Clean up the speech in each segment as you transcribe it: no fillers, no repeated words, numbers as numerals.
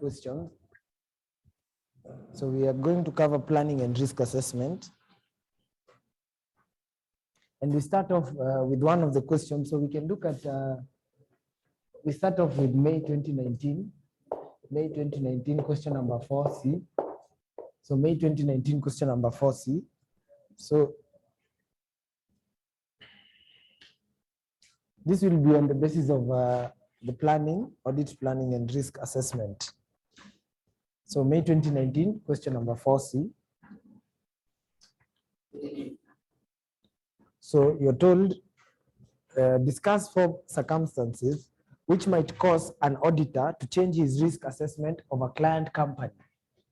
questions. So we are going to cover planning and risk assessment. And we start off with one of the questions. So we can look at, we start off with May 2019. May 2019, question number 4C. So May 2019, question number 4C. So this will be on the basis of the planning, audit planning and risk assessment. So May 2019, question number 4C. So you're told, discuss 4 circumstances which might cause an auditor to change his risk assessment of a client company.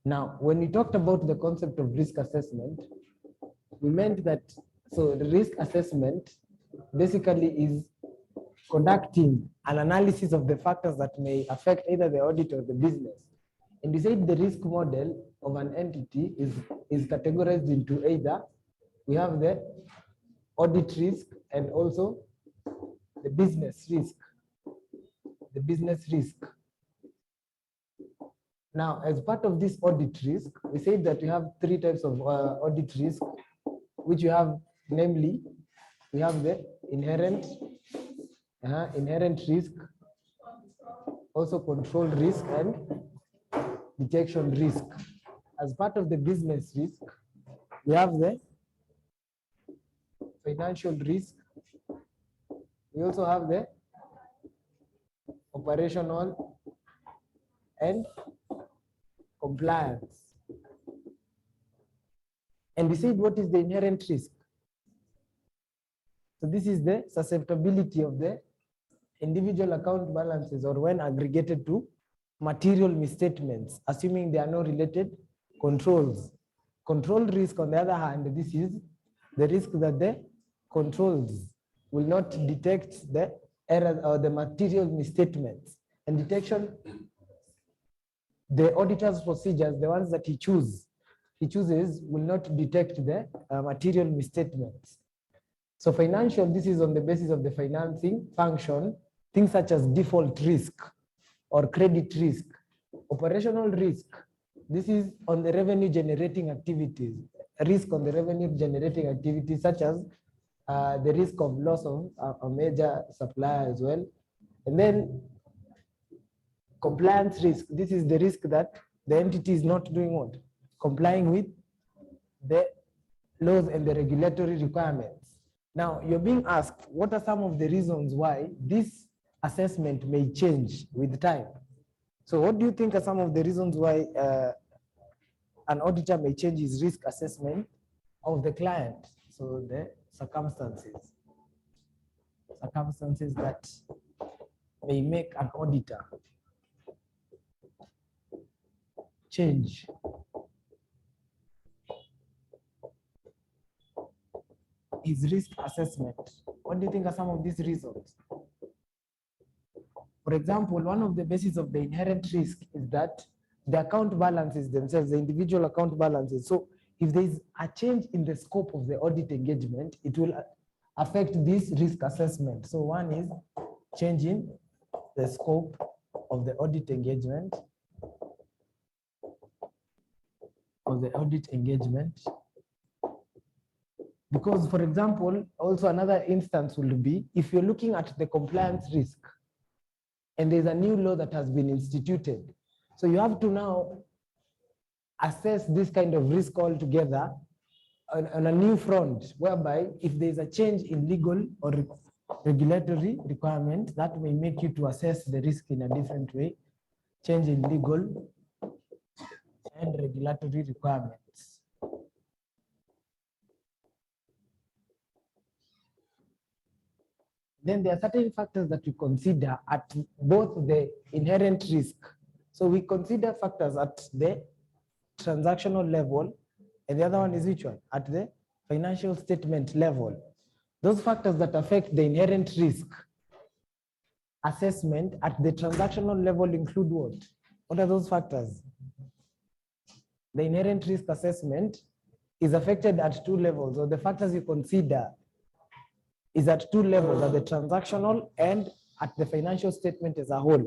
Now, when we talked about the concept of risk assessment, we meant that, so the risk assessment basically is conducting an analysis of the factors that may affect either the audit or the business. And we said the risk model of an entity is categorized into either we have the audit risk and also the business risk. The business risk. Now, as part of this audit risk, we said that we have 3 types of audit risk, which you have, namely, we have the inherent risk, also control risk and detection risk. As part of the business risk, we have the financial risk. We also have the operational and compliance. And we said, what is the inherent risk? So this is the susceptibility of the individual account balances, or when aggregated to material misstatements, assuming there are no related controls. Control risk, on the other hand, this is the risk that the controls will not detect the errors or the material misstatements. And detection, the auditor's procedures, the ones that he chooses will not detect the material misstatements. So financial, this is on the basis of the financing function, things such as default risk or credit risk. Operational risk, this is on the revenue generating activities, risk on the revenue generating activities, such as the risk of loss of a major supplier as well. And then compliance risk, this is the risk that the entity is not doing what? Complying with the laws and the regulatory requirements. Now, you're being asked, what are some of the reasons why this assessment may change with time? So what do you think are some of the reasons why an auditor may change his risk assessment of the client? So the circumstances that may make an auditor change his risk assessment. What do you think are some of these reasons? For example, one of the bases of the inherent risk is that the account balances themselves, the individual account balances. So if there is a change in the scope of the audit engagement, it will affect this risk assessment. So one is changing the scope of the audit engagement. Because, for example, also another instance will be if you're looking at the compliance risk and there's a new law that has been instituted. So you have to now assess this kind of risk altogether on a new front, whereby if there's a change in legal or regulatory requirement, that may make you to assess the risk in a different way, change in legal and regulatory requirements. Then there are certain factors that we consider at both the inherent risk. So we consider factors at the transactional level, and the other one is which one? At the financial statement level. Those factors that affect the inherent risk assessment at the transactional level include what? What are those factors? The inherent risk assessment is affected at 2 levels, or the factors you consider is at 2 levels, at the transactional and at the financial statement as a whole.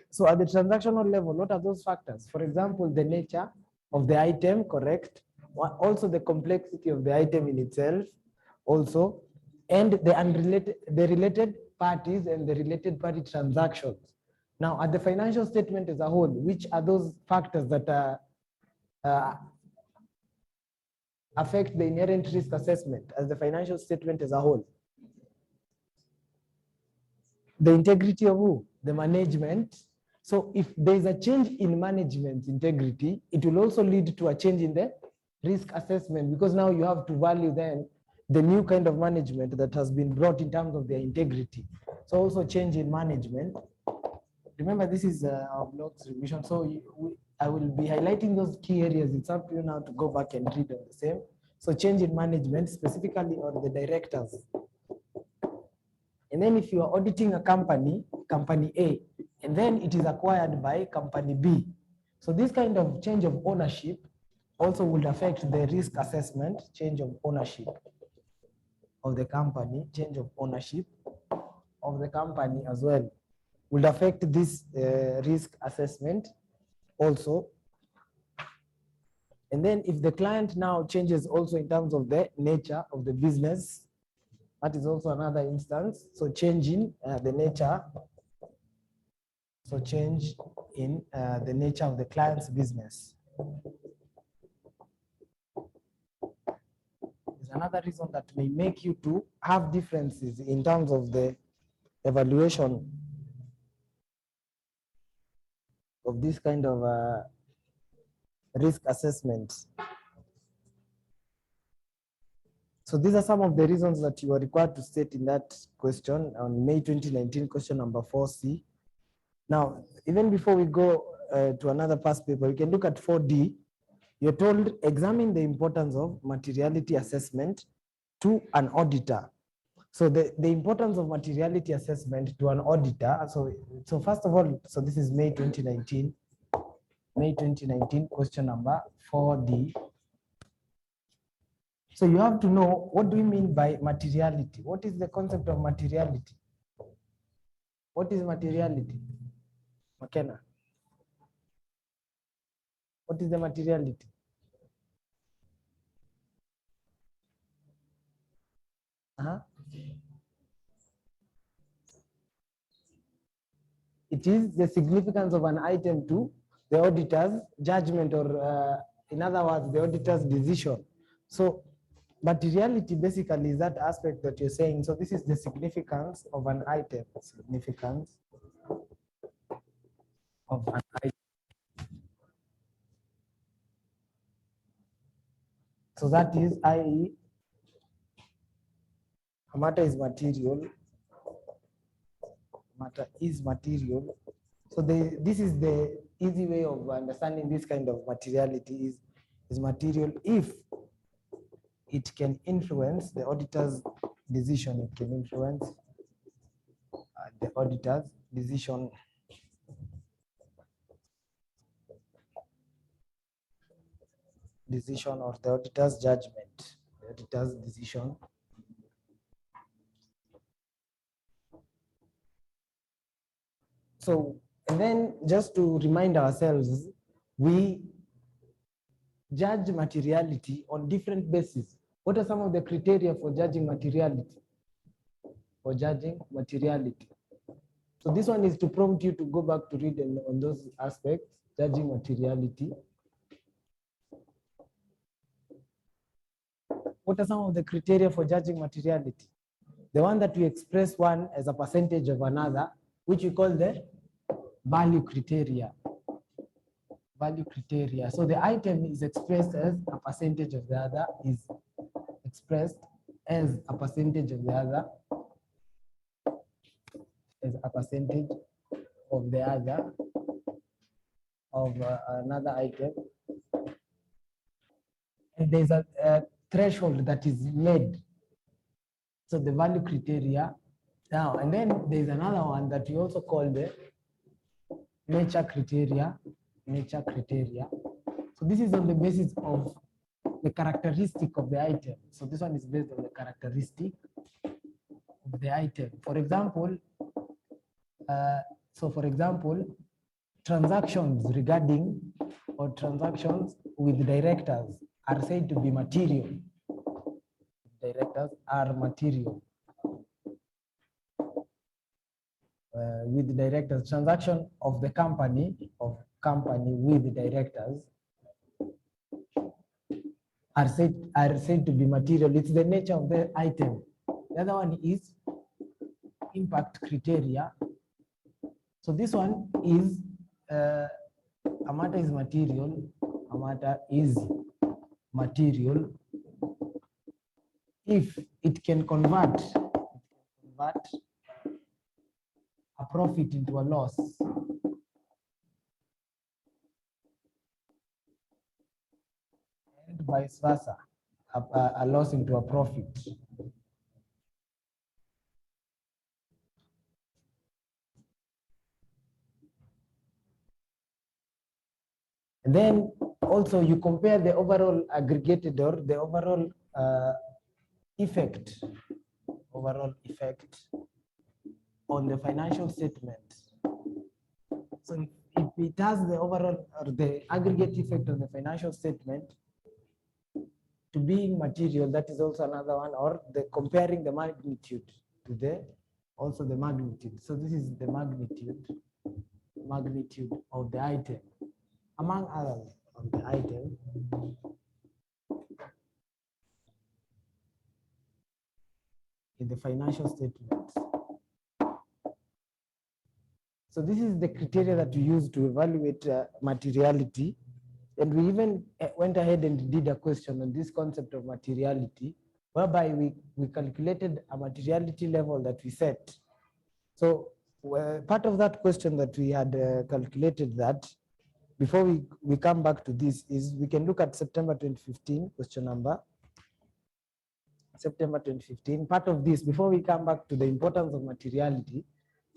So at the transactional level, what are those factors? For example, the nature of the item, correct? Also the complexity of the item in itself, also, and the related parties and the related party transactions. Now, at the financial statement as a whole, which are those factors that affect the inherent risk assessment as the financial statement as a whole? The integrity of who? The management. So if there is a change in management integrity, it will also lead to a change in the risk assessment, because now you have to value then the new kind of management that has been brought in terms of their integrity. So also change in management. Remember, this is our blocks revision. So I will be highlighting those key areas. It's up to you now to go back and read on the same. So change in management, specifically on the directors. And then if you are auditing a company, company A, and then it is acquired by company B. So this kind of change of ownership also will affect the risk assessment, change of ownership of the company, change of ownership of the company as well will affect this risk assessment also. And then if the client now changes also in terms of the nature of the business, that is also another instance. So changing the nature, so change in the nature of the client's business is another reason that may make you to have differences in terms of the evaluation of this kind of risk assessment. So these are some of the reasons that you are required to state in that question on May 2019, question number 4C. Now, even before we go to another past paper, you can look at 4D. You're told examine the importance of materiality assessment to an auditor. So the importance of materiality assessment to an auditor. So first of all, so this is May 2019. May 2019, question number 4D. So you have to know, what do we mean by materiality? What is the concept of materiality? What is materiality? McKenna. What is the materiality? It is the significance of an item to the auditor's judgment, or in other words, the auditor's decision. So materiality basically is that aspect that you're saying. So this is the significance of an item, significance of an item. So that is, i.e., a matter is material. Matter is material. So this is the easy way of understanding this kind of materiality is material if it can influence the auditor's decision. It can influence the auditor's decision. Decision or the auditor's judgment. The auditor's decision. So, and then just to remind ourselves, we judge materiality on different bases. What are some of the criteria for judging materiality? For judging materiality. So this one is to prompt you to go back to read on those aspects, judging materiality. What are some of the criteria for judging materiality? The one that we express one as a percentage of another, which we call the value criteria. Value criteria. So the item is expressed as a percentage of the other, is expressed as a percentage of the other, as a percentage of the other, of another item. And there's a threshold that is made. So the value criteria. Now, and then there's another one that we also call the nature criteria. Nature criteria. So this is on the basis of the characteristic of the item. So this one is based on the characteristic of the item. For example, transactions regarding or transactions with directors are said to be material. Directors are material. With directors, transaction of the company with directors are said to be material. It's the nature of the item. The other one is impact criteria. So this one is a matter is material. A matter is material if it can convert a profit into a loss. And vice versa, a loss into a profit. And then also you compare the overall aggregated or the overall effect on the financial statement. So if it has the overall or the aggregate effect on the financial statement to being material, that is also another one, or the comparing the magnitude to the also the magnitude. So this is the magnitude of the item, among others of the item. In the financial statements. So this is the criteria that we use to evaluate materiality. And we even went ahead and did a question on this concept of materiality, whereby we calculated a materiality level that we set. So part of that question that we had calculated that, before we come back to this, is we can look at September 2015, question number September 2015. Part of this, before we come back to the importance of materiality,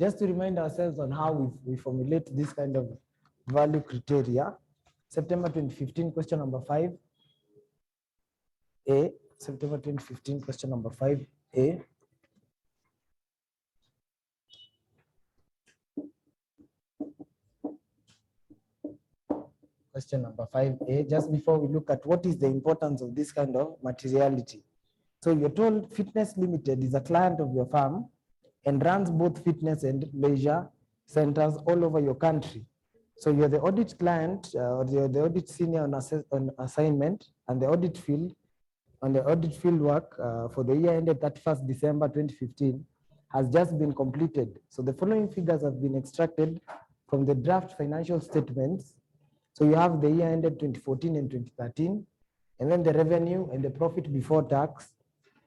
just to remind ourselves on how we formulate this kind of value criteria. September 2015, question number 5A. September 2015, question number 5A. Question number 5A, just before we look at what is the importance of this kind of materiality. So you're told Fitness Limited is a client of your firm and runs both fitness and leisure centers all over your country. So you're the audit client or you're the audit senior on assignment, and the audit field work for the year ended 31st December 2015 has just been completed. So the following figures have been extracted from the draft financial statements. So you have the year ended 2014 and 2013, and then the revenue and the profit before tax,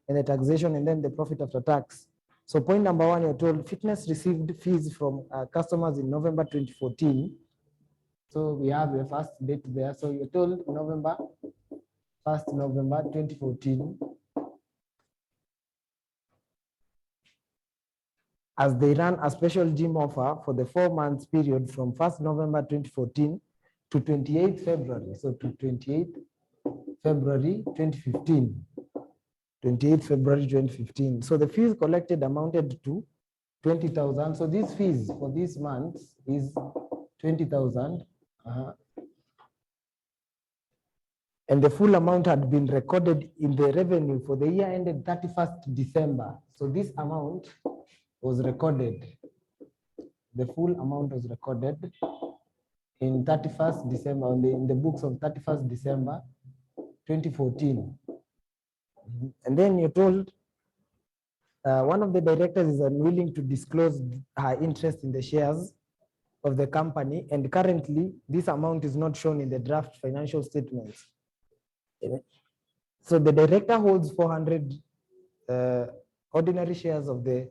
and the taxation, and then the profit after tax. So point number 1, you're told Fitness received fees from customers in November 2014. So we have the first date there. So you're told November 2014. As they ran a special gym offer for the 4 months period from 1st November 2014 to 28th February. So to 28th February 2015. 28th February 2015. So the fees collected amounted to 20,000. So these fees for this month is 20,000. And the full amount had been recorded in the revenue for the year ended 31st December. So this amount was recorded. The full amount was recorded in 31st December, in the books of 31st December 2014. And then you're told one of the directors is unwilling to disclose her interest in the shares of the company, and currently this amount is not shown in the draft financial statements. So the director holds 400 ordinary shares of the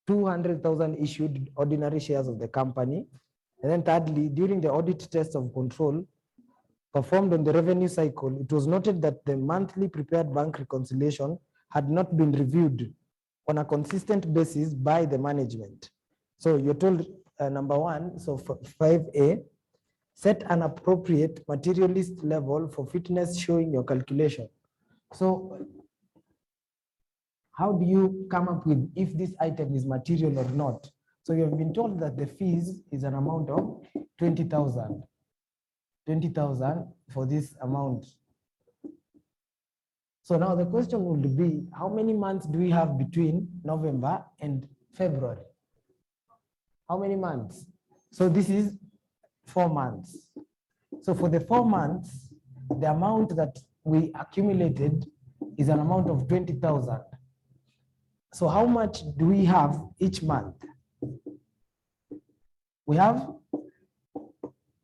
200,000 issued ordinary shares of the company. And then thirdly, during the audit test of control performed on the revenue cycle, it was noted that the monthly prepared bank reconciliation had not been reviewed on a consistent basis by the management. So you're told number 1, so 5A, set an appropriate materialist level for Fitness showing your calculation. So how do you come up with if this item is material or not? So you have been told that the fees is an amount of 20,000. 20,000 for this amount. So now the question would be, how many months do we have between November and February? How many months? So this is 4 months. So for the 4 months, the amount that we accumulated is an amount of 20,000. So how much do we have each month? We have,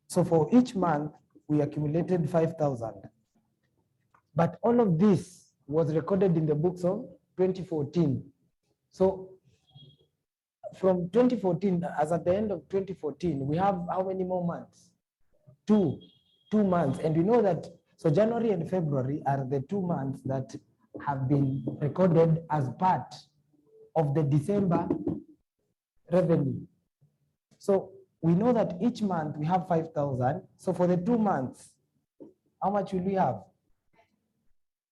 so for each month, we accumulated 5,000. But all of this was recorded in the books of 2014. So from 2014, as at the end of 2014, we have how many more months? 2 months. And we know that, so January and February are the 2 months that have been recorded as part of the December revenue. So we know that each month we have 5,000. So for the 2 months, how much will we have?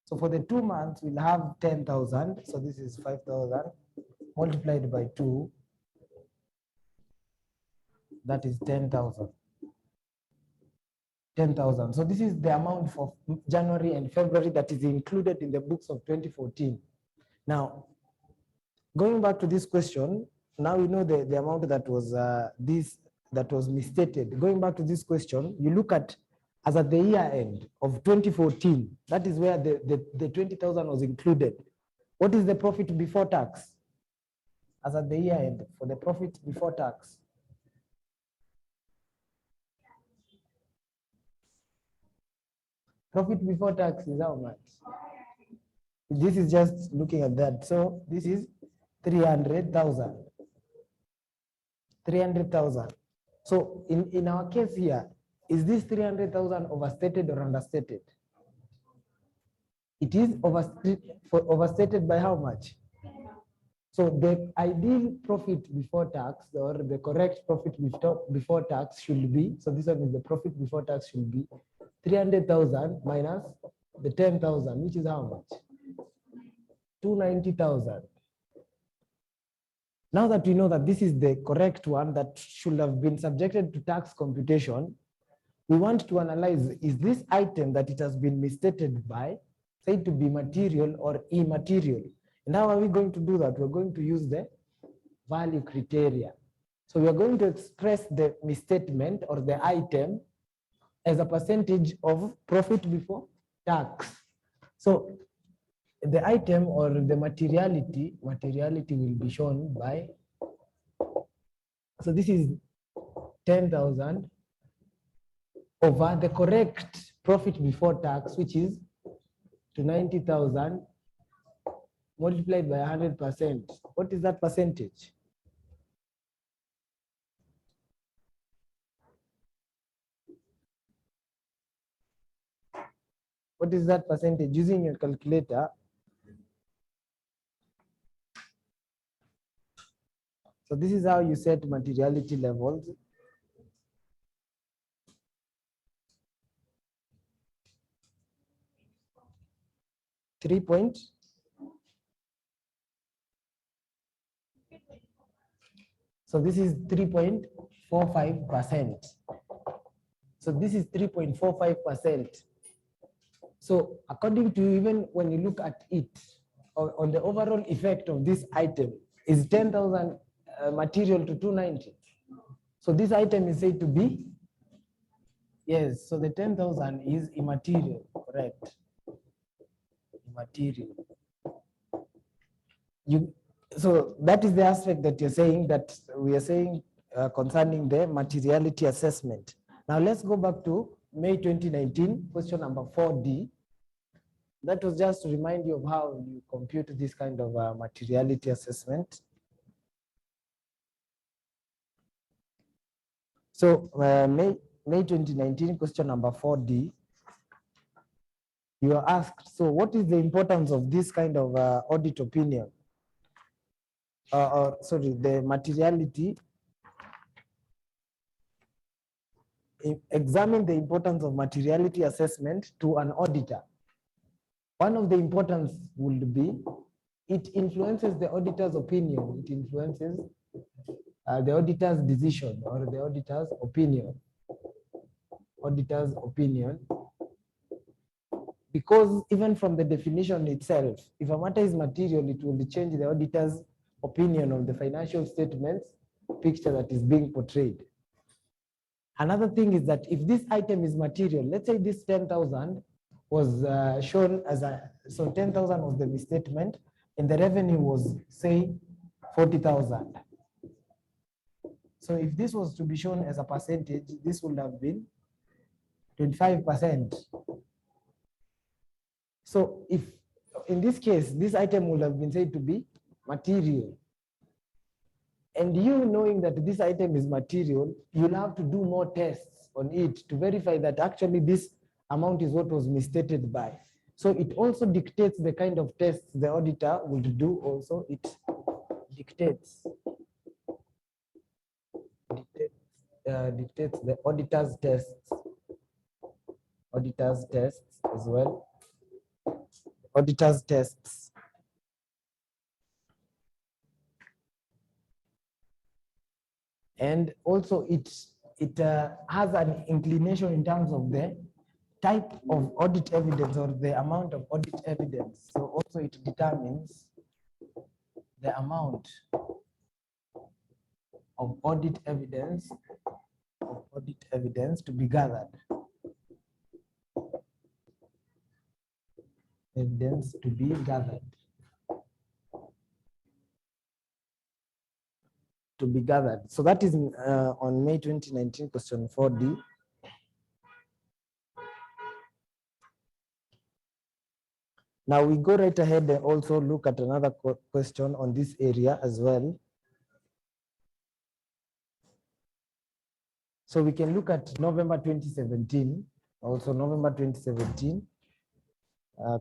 So for the 2 months, we'll have 10,000. So this is 5,000 multiplied by 2. That is 10,000. 10,000. So this is the amount for January and February that is included in the books of 2014. Now, going back to this question, now we know the amount that was that was misstated. Going back to this question, you look at as at the year end of 2014, that is where the 20,000 was included. What is the profit before tax? As at the year end for the profit before tax. Profit before tax is how much? This is just looking at that. So this is 300,000. 300,000. So in our case here, is this 300,000 overstated or understated? It is overstated by how much? So the ideal profit before tax, or the correct profit before tax should be, so this one is the profit before tax should be 300,000 minus the 10,000, which is how much? 290,000. Now that we know that this is the correct one that should have been subjected to tax computation, we want to analyze, is this item that it has been misstated by said to be material or immaterial? And how are we going to do that? We're going to use the value criteria. So we are going to express the misstatement or the item as a percentage of profit before tax. So the item or the materiality will be shown by, so this is 10,000 over the correct profit before tax, which is 290,000 multiplied by 100%. What is that percentage? What is that percentage? Using your calculator, so this is how you set materiality levels. So this is 3.45%. So this is 3.45%. So according to, even when you look at it, on the overall effect of this item, is 10,000 material to 290. So this item is said to be, yes, so the 10,000 is immaterial, correct? Immaterial. So that is the aspect that you're saying, that we are saying concerning the materiality assessment. Now let's go back to May 2019, question number 4D. That was just to remind you of how you compute this kind of materiality assessment. So May 2019, question number 4D, you are asked, so what is the importance of this kind of audit opinion? Sorry, the materiality. Examine the importance of materiality assessment to an auditor. One of the importance would be, it influences the auditor's opinion. It influences the auditor's decision or the auditor's opinion. Auditor's opinion. Because even from the definition itself, if a matter is material, it will change the auditor's opinion of the financial statements picture that is being portrayed. Another thing is that if this item is material, let's say this 10,000 was shown as so 10,000 was the misstatement and the revenue was, say, 40,000. So if this was to be shown as a percentage, this would have been 25%. So if in this case, this item would have been said to be material. And you knowing that this item is material, you'll have to do more tests on it to verify that actually this amount is what was misstated by. So it also dictates the kind of tests the auditor would do also. It dictates the auditor's tests. Auditor's tests as well. Auditor's tests. And also it has an inclination in terms of the type of audit evidence or the amount of audit evidence. So also it determines the amount of audit evidence to be gathered. Evidence to be gathered. So that is on May 2019, question 4D. Now we go right ahead and also look at another question on this area as well. So we can look at November 2017, also November 2017,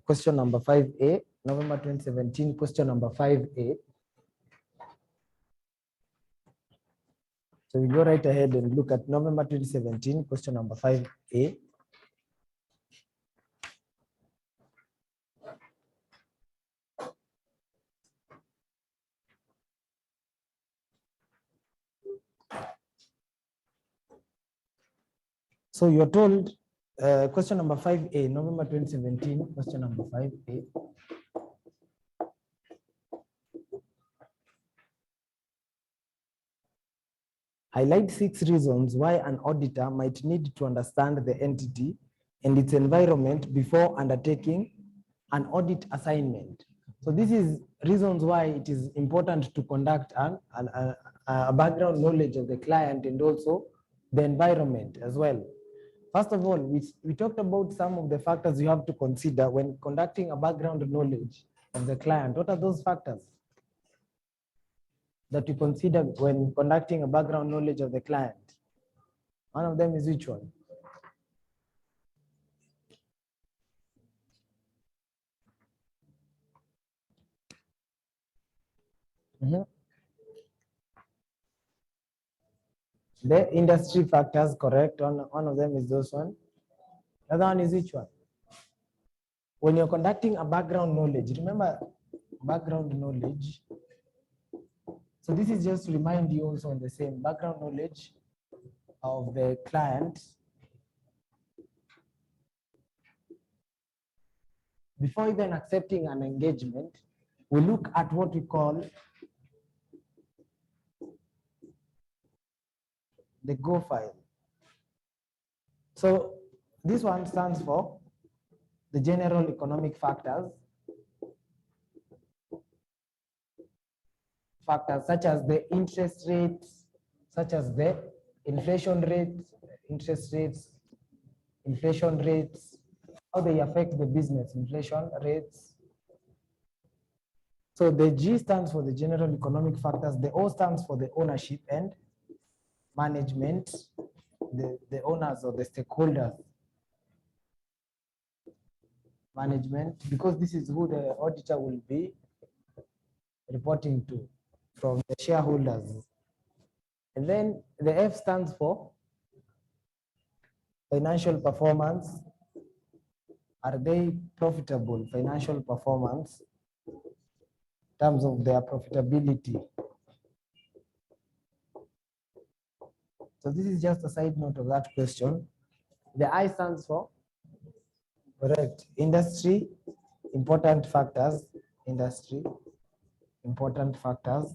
question number 5A, November 2017, question number 5A. So we go right ahead and look at November 2017, question number 5A. So you're told question number 5A, November 2017, question number 5A. Highlight 6 reasons why an auditor might need to understand the entity and its environment before undertaking an audit assignment. So this is reasons why it is important to conduct a background knowledge of the client and also the environment as well. First of all, we talked about some of the factors you have to consider when conducting a background knowledge of the client. What are those factors that you consider when conducting a background knowledge of the client? One of them is which one? The industry factors, correct. One of them is this one. The other one is which one? When you're conducting a background knowledge, remember background knowledge. So this is just to remind you also on the same background knowledge of the client. Before even accepting an engagement, we look at what we call the GO file. So this one stands for the general economic factors. Factors such as the interest rates, such as the inflation rates, interest rates, inflation rates, how they affect the business, inflation rates. So the G stands for the general economic factors, the O stands for the ownership and management, the owners or the stakeholders. Management, because this is who the auditor will be reporting to from the shareholders. And then the F stands for financial performance. Are they profitable? Financial performance in terms of their profitability. So this is just a side note of that question. The I stands for, correct, industry, important factors, industry, important factors.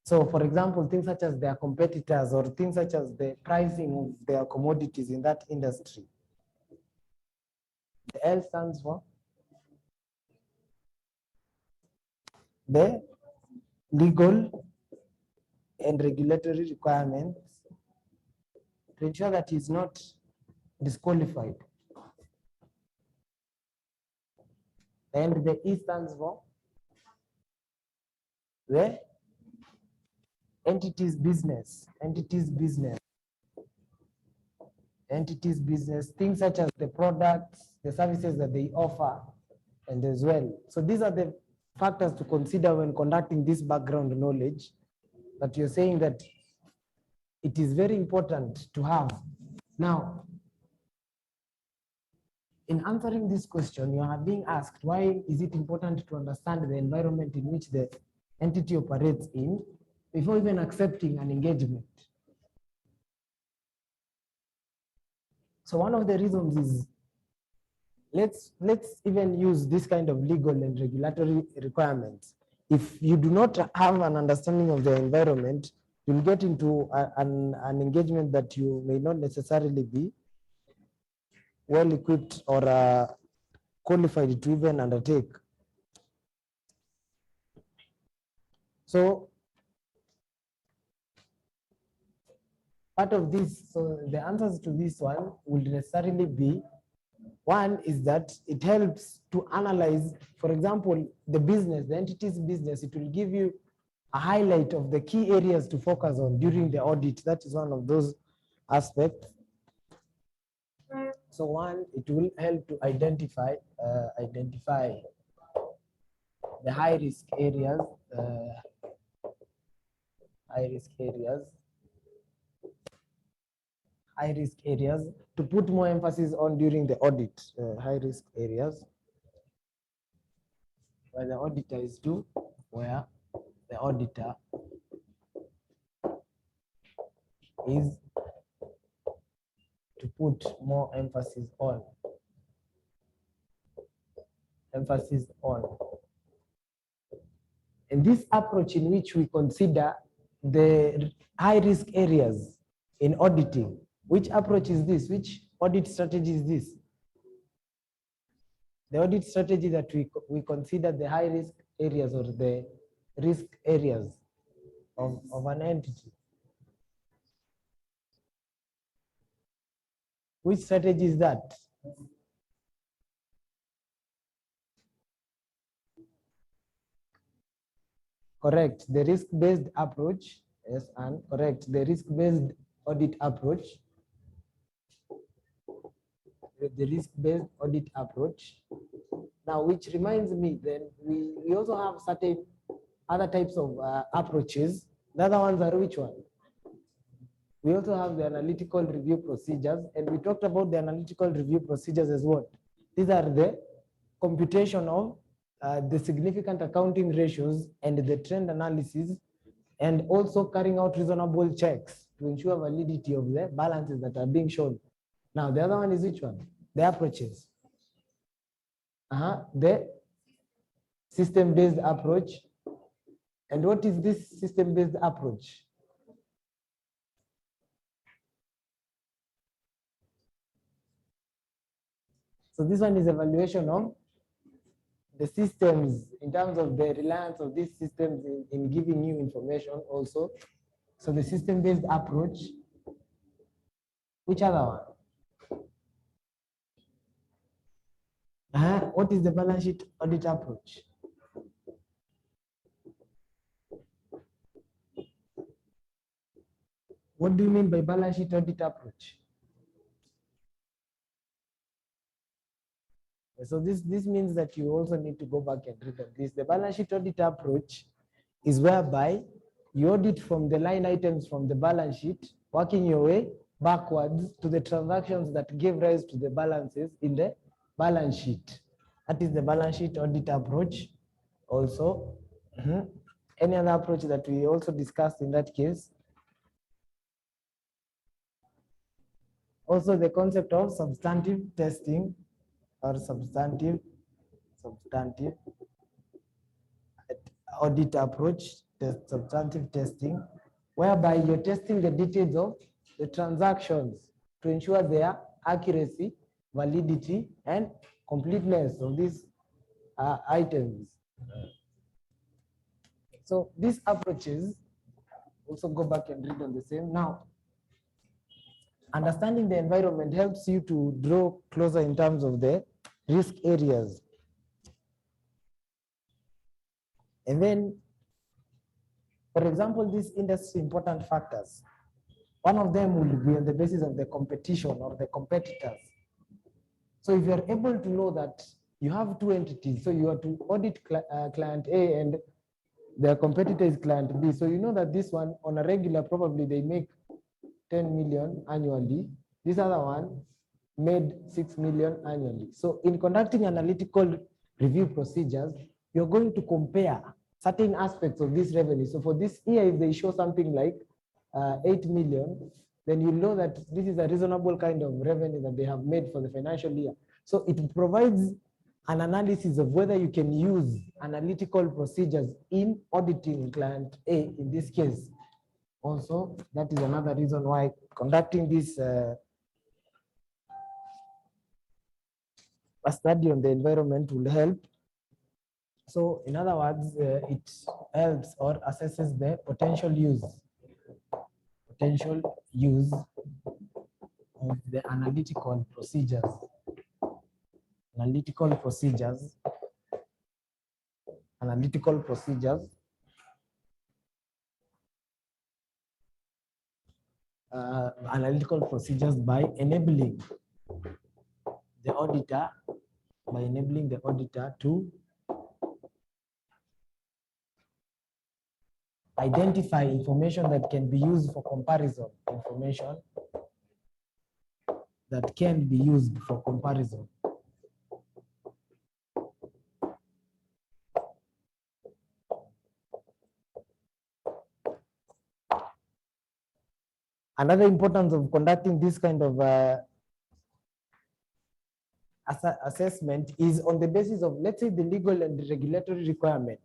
So for example, things such as their competitors or things such as the pricing of their commodities in that industry. The L stands for the legal and regulatory requirements to ensure that he's not disqualified. And the E stands for the entity's business, entity's business, entity's business, things such as the products, the services that they offer, and as well. So these are the factors to consider when conducting this background knowledge that you're saying that it is very important to have. Now, in answering this question, you are being asked, why is it important to understand the environment in which the entity operates in before even accepting an engagement? So one of the reasons is, let's even use this kind of legal and regulatory requirements. If you do not have an understanding of the environment, you'll get into an engagement that you may not necessarily be well equipped or qualified to even undertake. So part of this, so the answers to this one will necessarily be, one is that it helps to analyze, for example, the business, the entity's business. It will give you a highlight of the key areas to focus on during the audit. That is one of those aspects. So one, it will help to identify the high risk areas, high risk areas to put more emphasis on during the audit. High risk areas where the auditor is due, where the auditor is to put more emphasis on. And this approach in which we consider the high risk areas in auditing, which approach is this? Which audit strategy is this? The audit strategy that we consider the high risk areas or the risk areas of an entity. Which strategy is that? Correct, the risk-based approach. Yes, and correct, the risk-based audit approach. The risk-based audit approach. Now, which reminds me, then we also have certain other types of approaches. The other ones are which one? We also have the analytical review procedures, and we talked about the analytical review procedures as what? These are the computation of the significant accounting ratios and the trend analysis, and also carrying out reasonable checks to ensure validity of the balances that are being shown. Now, the other one is which one? The approaches. The system-based approach. And what is this system-based approach? So this one is evaluation of the systems in terms of the reliance of these systems in giving you information also. So the system-based approach. Which other one? What is the balance sheet audit approach? What do you mean by balance sheet audit approach? So this means that you also need to go back and read this. The balance sheet audit approach is whereby you audit from the line items from the balance sheet, working your way backwards to the transactions that give rise to the balances in the balance sheet. That is the balance sheet audit approach also. Any other approach that we also discussed in that case? Also the concept of substantive testing or substantive audit approach, the substantive testing, whereby you're testing the details of the transactions to ensure their accuracy, validity, and completeness of these items. So these approaches, also go back and read on the same. Now, understanding the environment helps you to draw closer in terms of the risk areas. And then, for example, these industry important factors, one of them will be on the basis of the competition or the competitors. So if you're able to know that you have two entities, so you are to audit client A and their competitor is client B. So you know that this one on a regular, probably they make 10 million annually. This other one made 6 million annually. So in conducting analytical review procedures, you're going to compare certain aspects of this revenue. So for this year, if they show something like 8 million, then you know that this is a reasonable kind of revenue that they have made for the financial year. So it provides an analysis of whether you can use analytical procedures in auditing client A in this case. Also, that is another reason why conducting this a study on the environment will help. So in other words, it helps or assesses the potential use of the analytical procedures. Analytical procedures by enabling the auditor to identify information that can be used for comparison. Another importance of conducting this kind of assessment is on the basis of, let's say, the legal and regulatory requirement.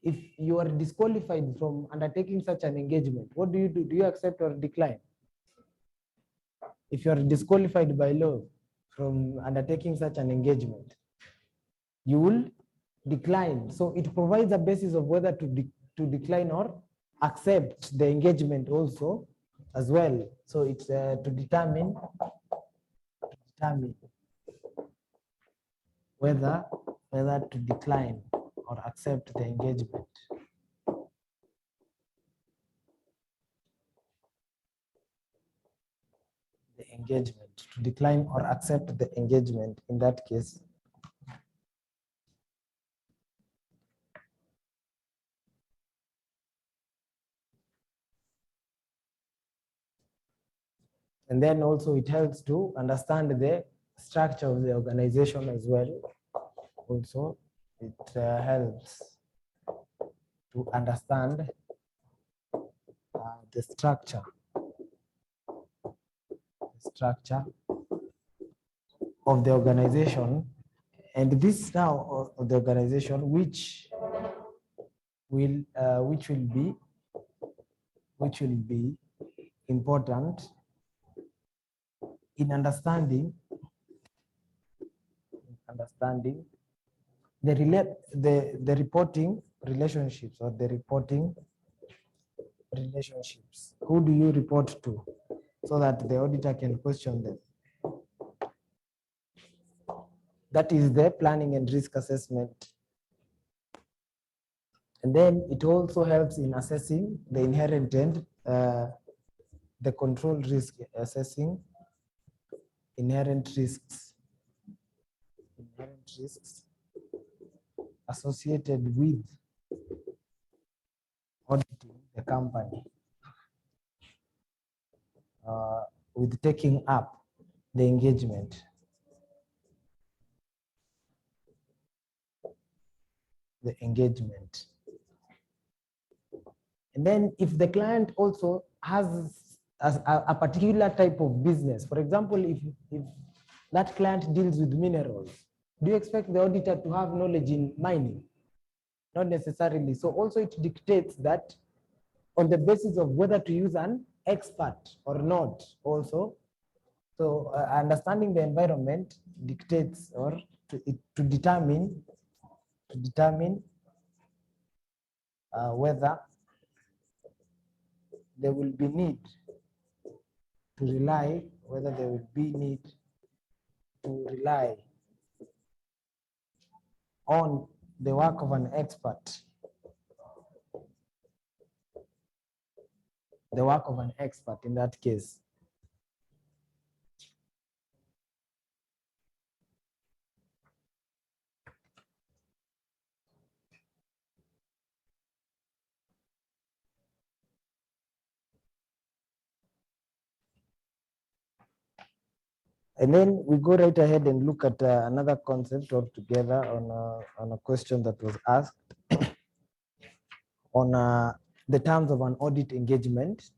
If you are disqualified from undertaking such an engagement, what do you do? Do you accept or decline? If you are disqualified by law from undertaking such an engagement, you will decline. So it provides a basis of whether to decline or accept the engagement also as well. So it's to determine whether to decline or accept the engagement. To decline or accept the engagement in that case. And then also it helps to understand the structure of the organization as well. Also, it helps to understand the structure of the organization, and this now of the organization which will be important in understanding the reporting relationships or the reporting relationships. Who do you report to, so that the auditor can question them? That is the planning and risk assessment. And then it also helps in assessing the inherent and the control risk, assessing inherent risks associated with auditing the company, with taking up the engagement. And then if the client also has a particular type of business, for example, if that client deals with minerals, do you expect the auditor to have knowledge in mining? Not necessarily. So also it dictates that on the basis of whether to use an expert or not also. So understanding the environment dictates or to determine whether there will be need to rely, whether there will be need to rely on the work of an expert. The work of an expert in that case. And then we go right ahead and look at another concept altogether on a question that was asked on the terms of an audit engagement.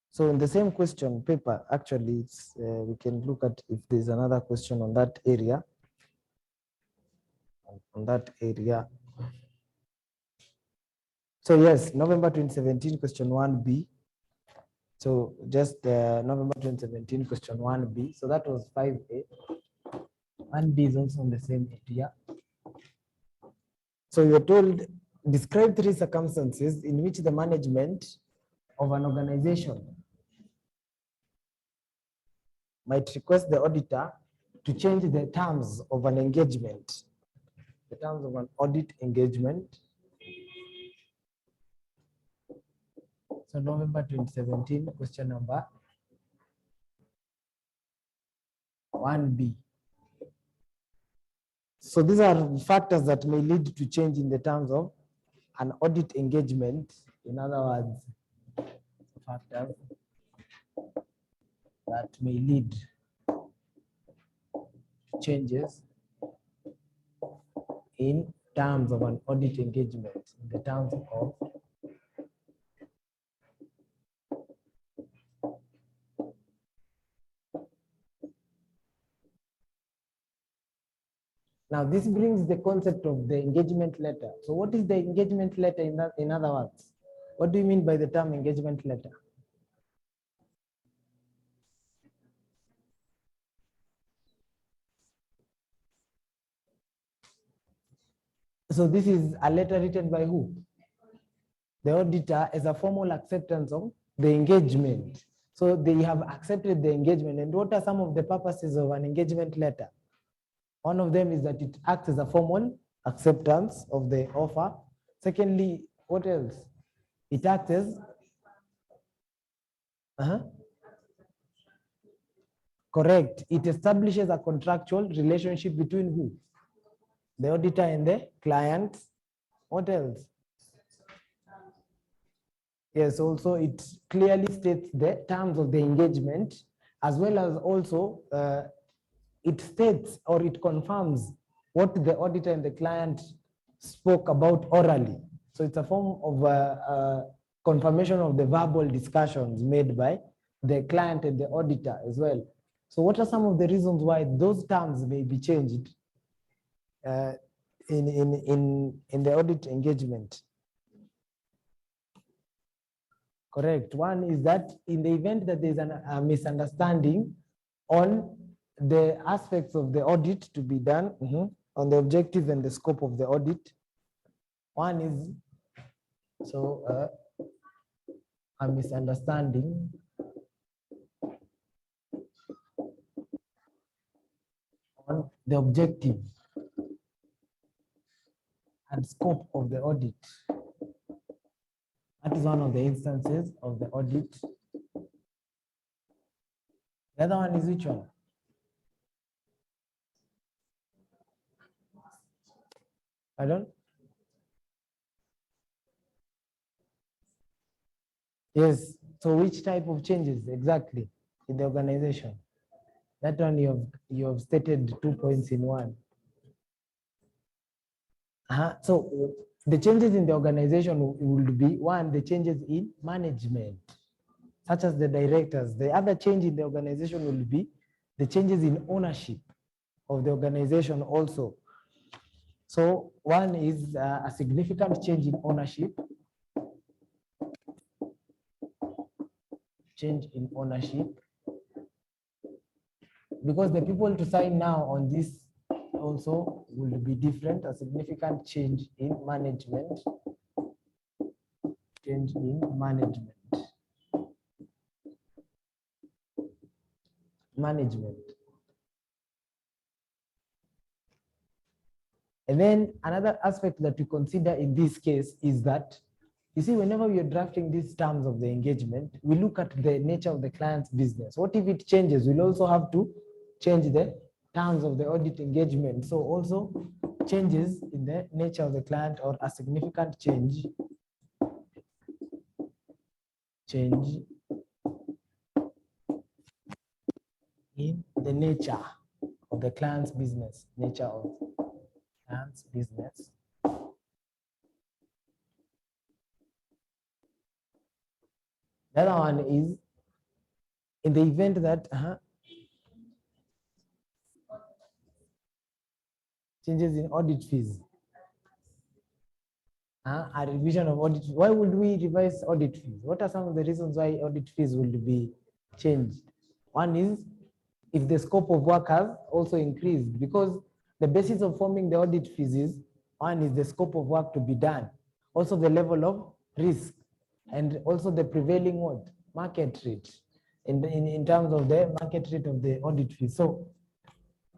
So in the same question paper, actually, it's, we can look at if there's another question on that area. So yes, November 2017, question 1B. So just November 2017, question 1B. So that was 5A. 1B is also on the same area. So you're told, describe 3 circumstances in which the management of an organization might request the auditor to change the terms of an engagement, the terms of an audit engagement. So November 2017, question number 1B. So these are factors that may lead to change in the terms of an audit engagement. In other words, factors that may lead to changes in terms of an audit engagement, in the terms of now this brings the concept of the engagement letter. So what is the engagement letter in other words? What do you mean by the term engagement letter? So this is a letter written by who? The auditor, as a formal acceptance of the engagement. So they have accepted the engagement. And what are some of the purposes of an engagement letter? One of them is that it acts as a formal acceptance of the offer. Secondly, what else? It acts as correct. It establishes a contractual relationship between who? The auditor and the client. What else? Yes, also it clearly states the terms of the engagement, as well as also it states or it confirms what the auditor and the client spoke about orally. So it's a form of confirmation of the verbal discussions made by the client and the auditor as well. So what are some of the reasons why those terms may be changed in the audit engagement? Correct. One is that in the event that there's a misunderstanding on the aspects of the audit to be done, on the objective and the scope of the audit. One is a misunderstanding on the objective and scope of the audit. That is one of the instances of the audit. The other one is which one? Pardon? Yes. So which type of changes exactly in the organization? That one you have stated 2 points in one. So The changes in the organization will be, one, the changes in management, such as the directors. The other change in the organization will be the changes in ownership of the organization also. So one is a significant change in ownership. Change in ownership. Because the people to sign now on this also will be different. A significant change in management. Change in management. Management. And then another aspect that we consider in this case is that, you see, whenever we are drafting these terms of the engagement, we look at the nature of the client's business. What if it changes? We'll also have to change the terms of the audit engagement. So also changes in the nature of the client, or a significant change in the nature of the client's business, nature of client's business. The other one is in the event that changes in audit fees. A revision of audit. Why would we revise audit fees? What are some of the reasons why audit fees will be changed? One is if the scope of work has also increased, because the basis of forming the audit fees is, one is the scope of work to be done, also the level of risk, and also the prevailing what? Market rate in terms of the market rate of the audit fee. So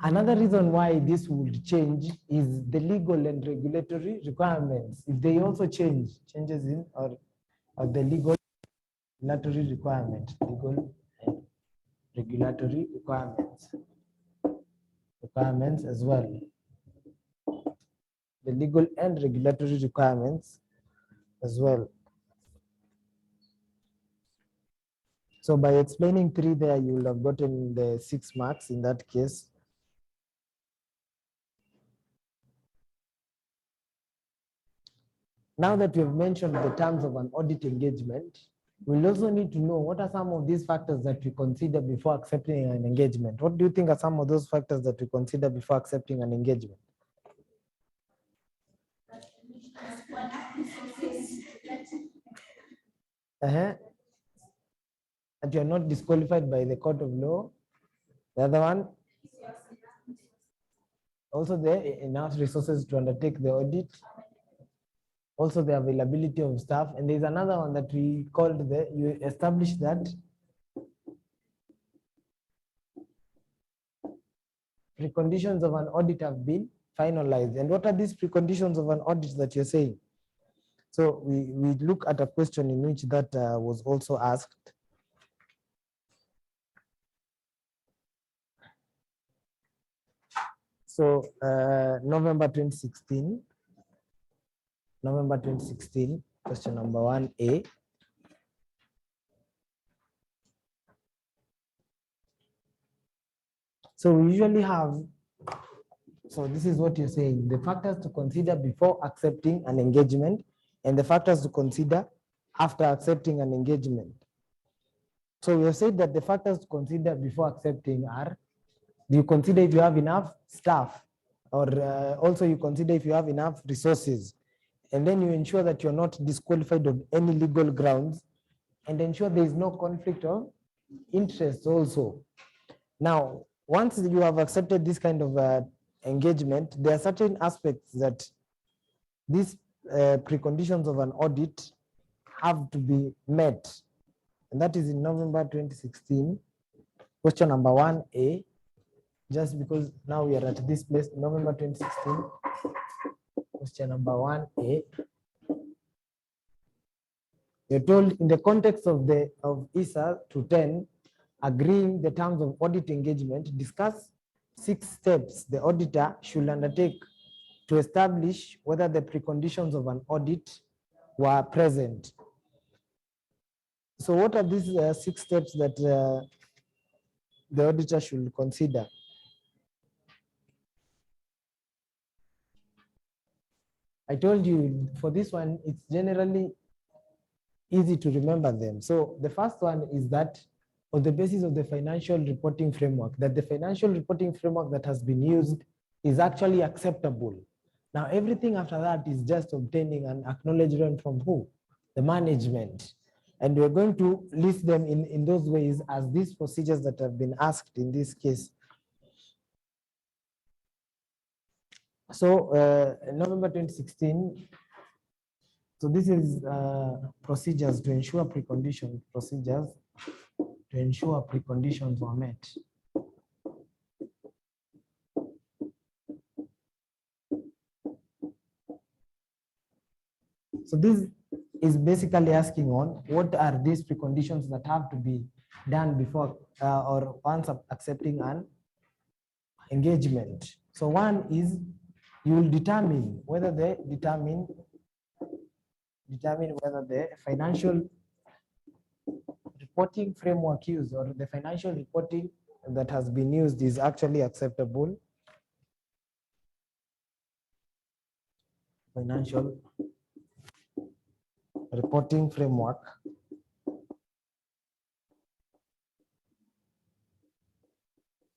another reason why this would change is the legal and regulatory requirements. If they also changes in or the legal regulatory requirement, legal and regulatory requirements as well. The legal and regulatory requirements as well. So by explaining 3 there, you will have gotten the 6 marks in that case. Now that we have mentioned the terms of an audit engagement, we'll also need to know what are some of these factors that we consider before accepting an engagement. What do you think are some of those factors that we consider before accepting an engagement? That you are not disqualified by the court of law. The other one, also there enough resources to undertake the audit. Also the availability of staff. And there's another one that we called you establish that preconditions of an audit have been finalized. And what are these preconditions of an audit that you're saying? So we look at a question in which that was also asked. So November 2016, question number 1A. So we usually have, so this is what you're saying, the factors to consider before accepting an engagement and the factors to consider after accepting an engagement. So we have said that the factors to consider before accepting are, you consider if you have enough staff, or also you consider if you have enough resources, and then you ensure that you're not disqualified on any legal grounds, and ensure there is no conflict of interest also. Now, once you have accepted this kind of engagement, there are certain aspects that these preconditions of an audit have to be met. And that is in November 2016, question number 1A, just because now we are at this place, November 2016, question number 1A. You're told in the context of ISA 210, agreeing the terms of audit engagement, discuss 6 steps the auditor should undertake to establish whether the preconditions of an audit were present. So what are these 6 steps that the auditor should consider? I told you for this one, it's generally easy to remember them. So the first one is that on the basis of the financial reporting framework, that the financial reporting framework that has been used is actually acceptable. Now, everything after that is just obtaining an acknowledgement from who? The management. And we're going to list them in those ways as these procedures that have been asked in this case. So November 2016, so this is procedures to ensure preconditions, procedures to ensure preconditions were met. So this is basically asking on what are these preconditions that have to be done before or once accepting an engagement. So one is you will determine whether the whether the financial reporting framework used or the financial reporting that has been used is actually acceptable. Financial reporting framework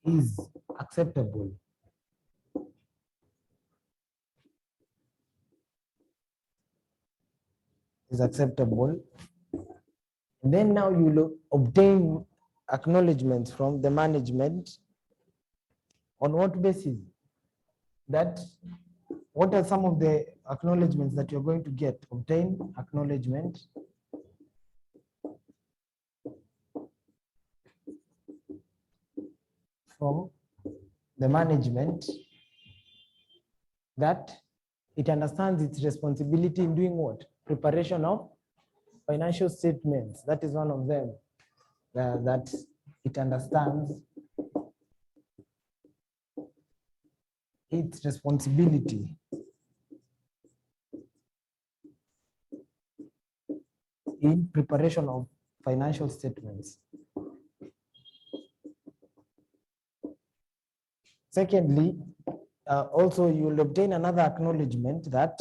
is acceptable. Is acceptable. And then now you will obtain acknowledgements from the management. On what basis? That what are some of the acknowledgements that you're going to get? Obtain acknowledgement from the management that it understands its responsibility in doing what? Preparation of financial statements. That is one of them. That it understands its responsibility in preparation of financial statements. Secondly, also you will obtain another acknowledgement that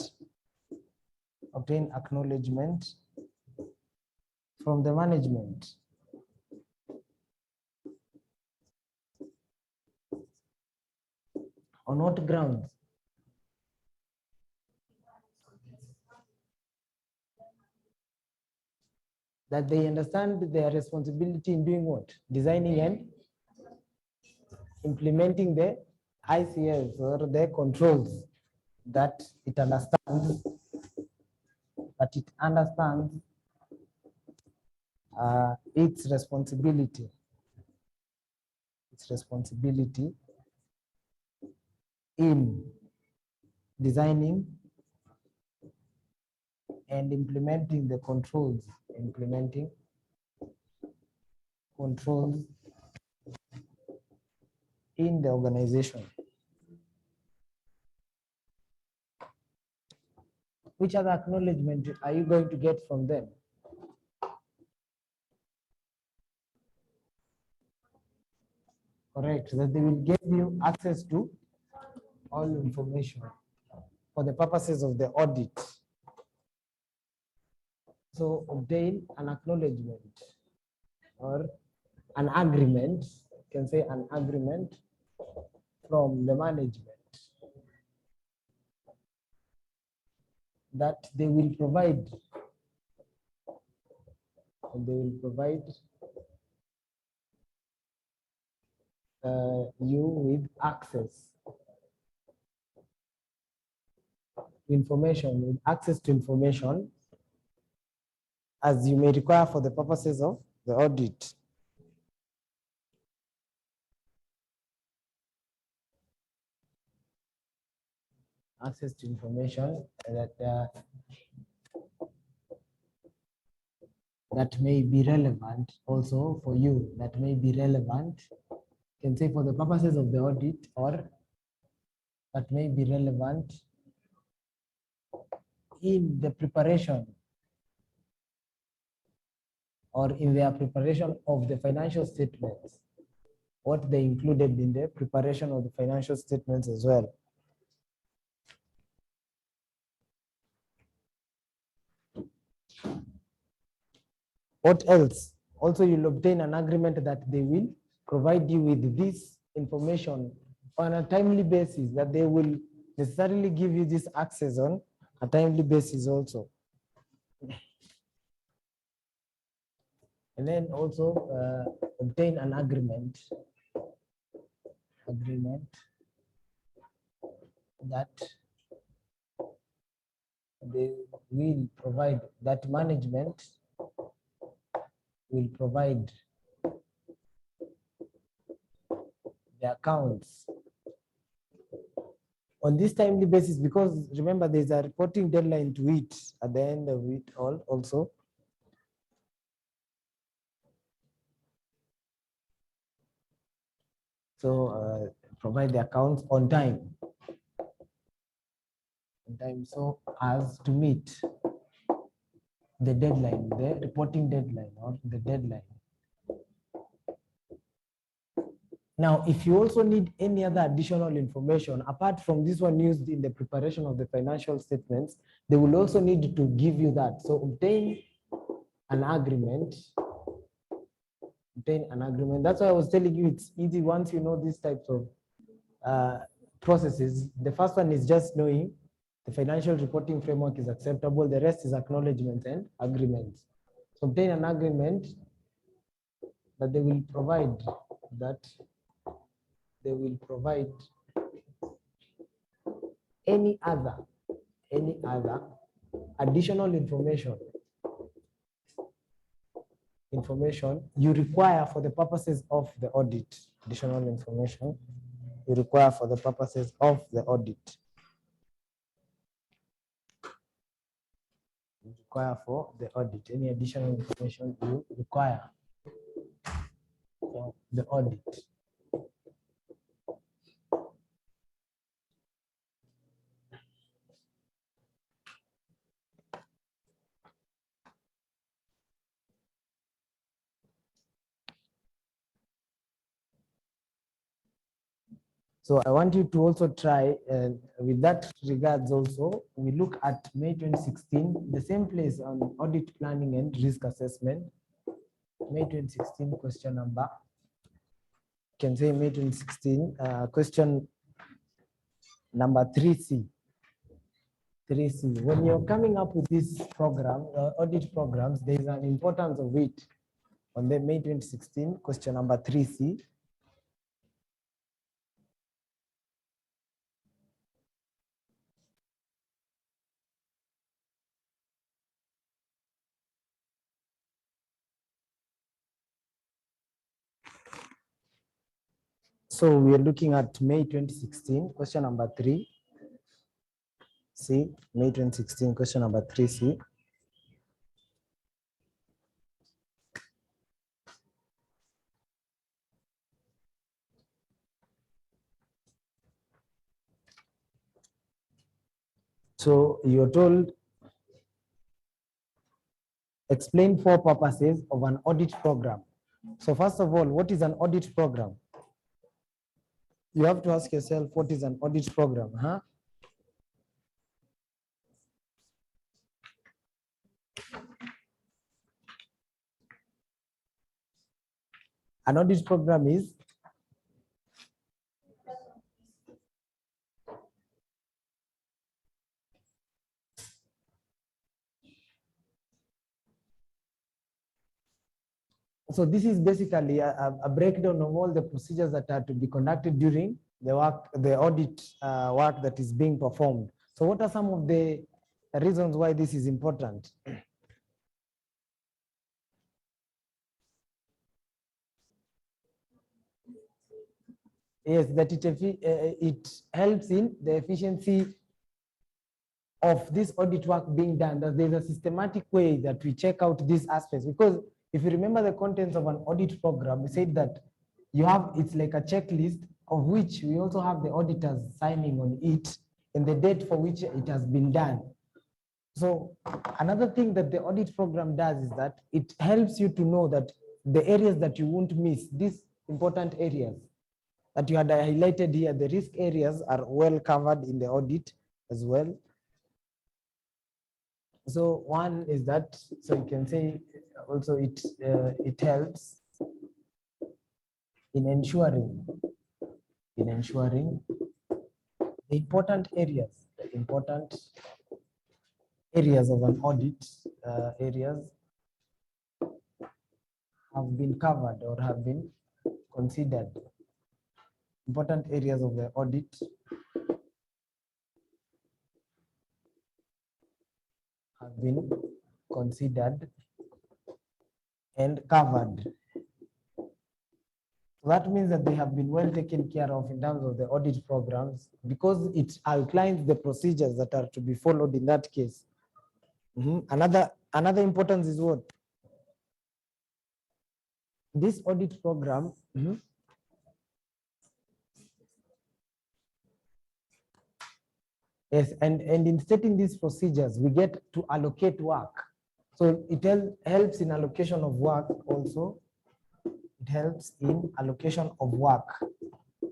from the management on what grounds? That they understand their responsibility in doing what? Designing and implementing the ICS or the controls that it understands, its responsibility in designing and implementing the controls, in the organization. Which other acknowledgement are you going to get from them? Correct, that they will give you access to all information for the purposes of the audit. So obtain an acknowledgement or an agreement, you can say an agreement from the management that they will provide you with access to information, as you may require for the purposes of the audit. Access to information that may be relevant also for you, that may be relevant, you can say for the purposes of the audit, or that may be relevant in the preparation or in their preparation of the financial statements, what they included in the preparation of the financial statements as well. What else? Also, you'll obtain an agreement that they will provide you with this information on a timely basis, that they will necessarily give you this access on a timely basis also. And then also obtain an agreement that they will provide, that management will provide the accounts on this timely basis, because remember there's a reporting deadline to it at the end of it all also. So provide the accounts on time, so as to meet the deadline, the reporting deadline or the deadline. Now, if you also need any other additional information, apart from this one used in the preparation of the financial statements, they will also need to give you that. So obtain an agreement. Obtain an agreement. That's why I was telling you it's easy once you know these types of processes. The first one is just knowing the financial reporting framework is acceptable. The rest is acknowledgements and agreements. So obtain an agreement that they will provide any other additional information you require for the purposes of the audit. Additional information you require for the purposes of the audit. You require for the audit. Any additional information you require for the audit. So I want you to also try, with that regards also, we look at May 2016, the same place on audit planning and risk assessment. May 2016 question number, you can say May 2016 question number 3C. 3C. When you're coming up with this program, audit programs, there is an importance of it on the May 2016 question number 3C. So we are looking at May 2016, question number 3C, May 2016, question number 3C. So you're told, explain 4 purposes of an audit program. So first of all, what is an audit program? You have to ask yourself, what is an audit program? An audit program is so this is basically a breakdown of all the procedures that are to be conducted during the audit work that is being performed. So what are some of the reasons why this is important? Yes, that it helps in the efficiency of this audit work being done, that there's a systematic way that we check out these aspects. Because if you remember the contents of an audit program, we said that it's like a checklist of which we also have the auditors signing on it and the date for which it has been done. So another thing that the audit program does is that it helps you to know that the areas that you won't miss, these important areas that you had highlighted here, the risk areas are well covered in the audit as well. So one is that, so you can say also it helps in ensuring the important areas of an audit areas have been covered or have been considered. Important areas of the audit have been considered and covered. That means that they have been well taken care of in terms of the audit programs, because it outlines the procedures that are to be followed in that case. Another importance is what? This audit program yes, and in setting these procedures, we get to allocate work. So it helps in allocation of work also. It helps in allocation of work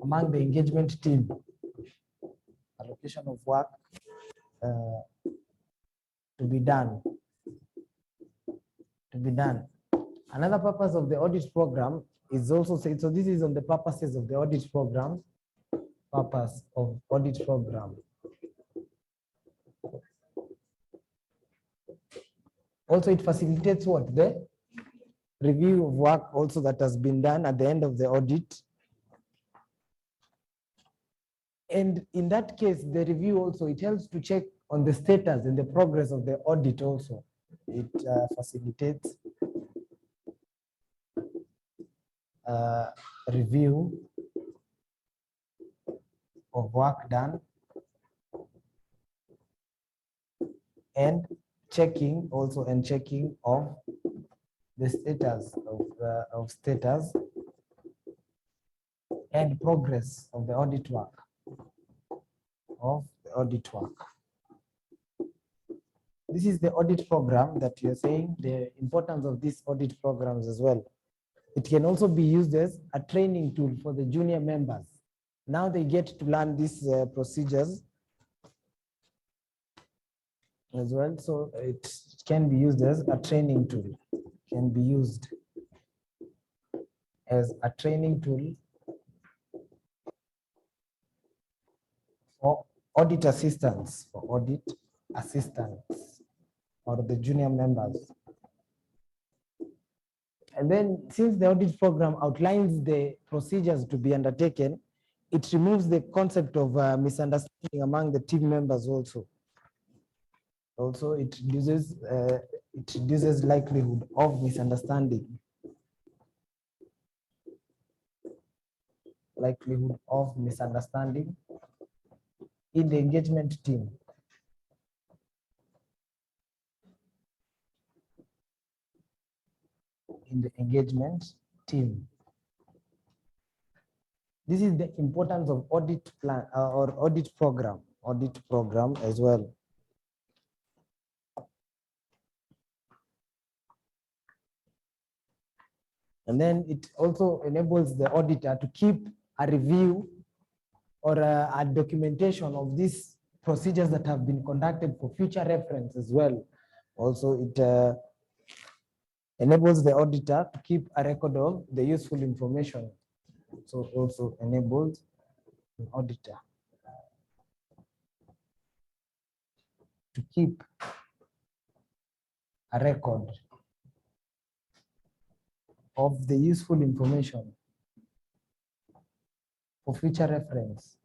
among the engagement team. Allocation of work to be done. Another purpose of the audit program is also said, so this is on the purposes of the audit program. Purpose of audit program. Also, it facilitates what? The review of work also that has been done at the end of the audit. And in that case, the review also, it helps to check on the status and the progress of the audit also. It facilitates review of work done and checking also, and checking of the status of status and progress of the audit work. This is the audit program that you're saying, the importance of these audit programs as well. It can also be used as a training tool for the junior members. Now they get to learn these procedures as well. So it can be used as a training tool. Can be used as a training tool for audit assistants, or the junior members. And then, since the audit program outlines the procedures to be undertaken, it removes the concept of misunderstanding among the team members also. Also, it reduces likelihood of misunderstanding. Likelihood of misunderstanding in the engagement team. In the engagement team. This is the importance of audit plan or audit program as well. And then it also enables the auditor to keep a review or a documentation of these procedures that have been conducted for future reference as well. Also, it enables the auditor to keep a record of the useful information. So also enables the auditor to keep a record of the useful information for future reference.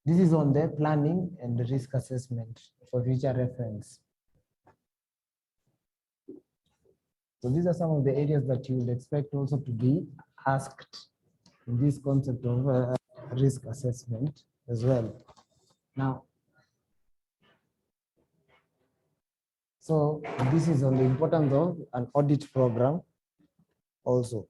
This is on the planning and the risk assessment for future reference. So these are some of the areas that you would expect also to be asked in this concept of risk assessment as well. Now, so this is on the importance of an audit program also.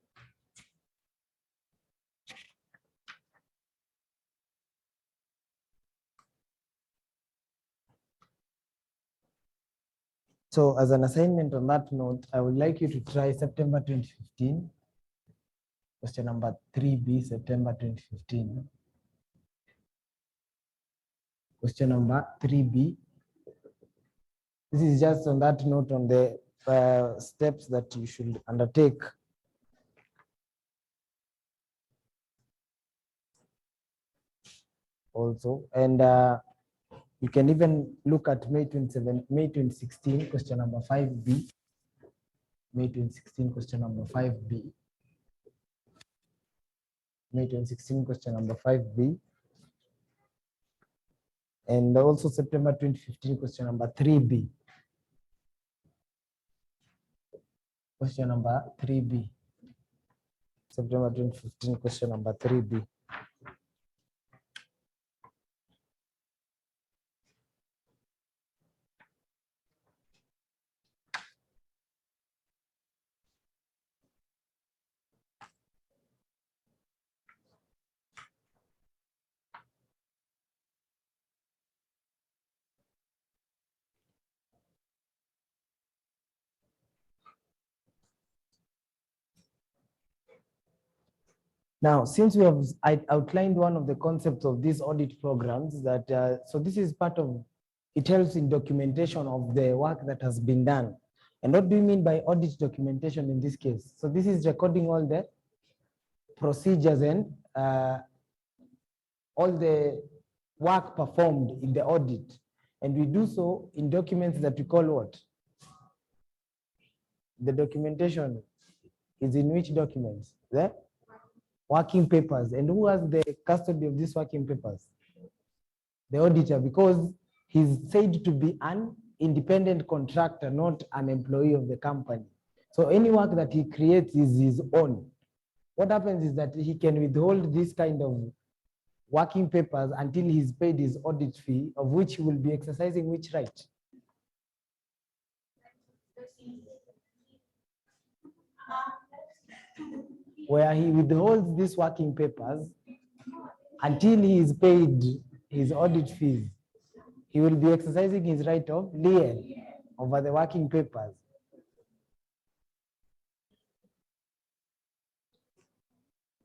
So as an assignment on that note, I would like you to try September 2015, question number 3B, September 2015. Question number 3B. This is just on that note on the steps that you should undertake. Also, and you can even look at May 2016, question number 5B. May 2016, question number 5B. May 2016, question number 5B. And also September 2015, question number 3B. Question number 3B. September 2015, question number 3B. Now, since we have outlined one of the concepts of these audit programs, that so this is part of, it helps in documentation of the work that has been done. And what do you mean by audit documentation in this case? So this is recording all the procedures and all the work performed in the audit. And we do so in documents that we call what? The documentation is in which documents? The working papers. And who has the custody of these working papers? The auditor, because he's said to be an independent contractor, not an employee of the company. So any work that he creates is his own. What happens is that he can withhold this kind of working papers until he's paid his audit fee, of which he will be exercising which right? Where he withholds these working papers until he is paid his audit fees. He will be exercising his right of lien over the working papers.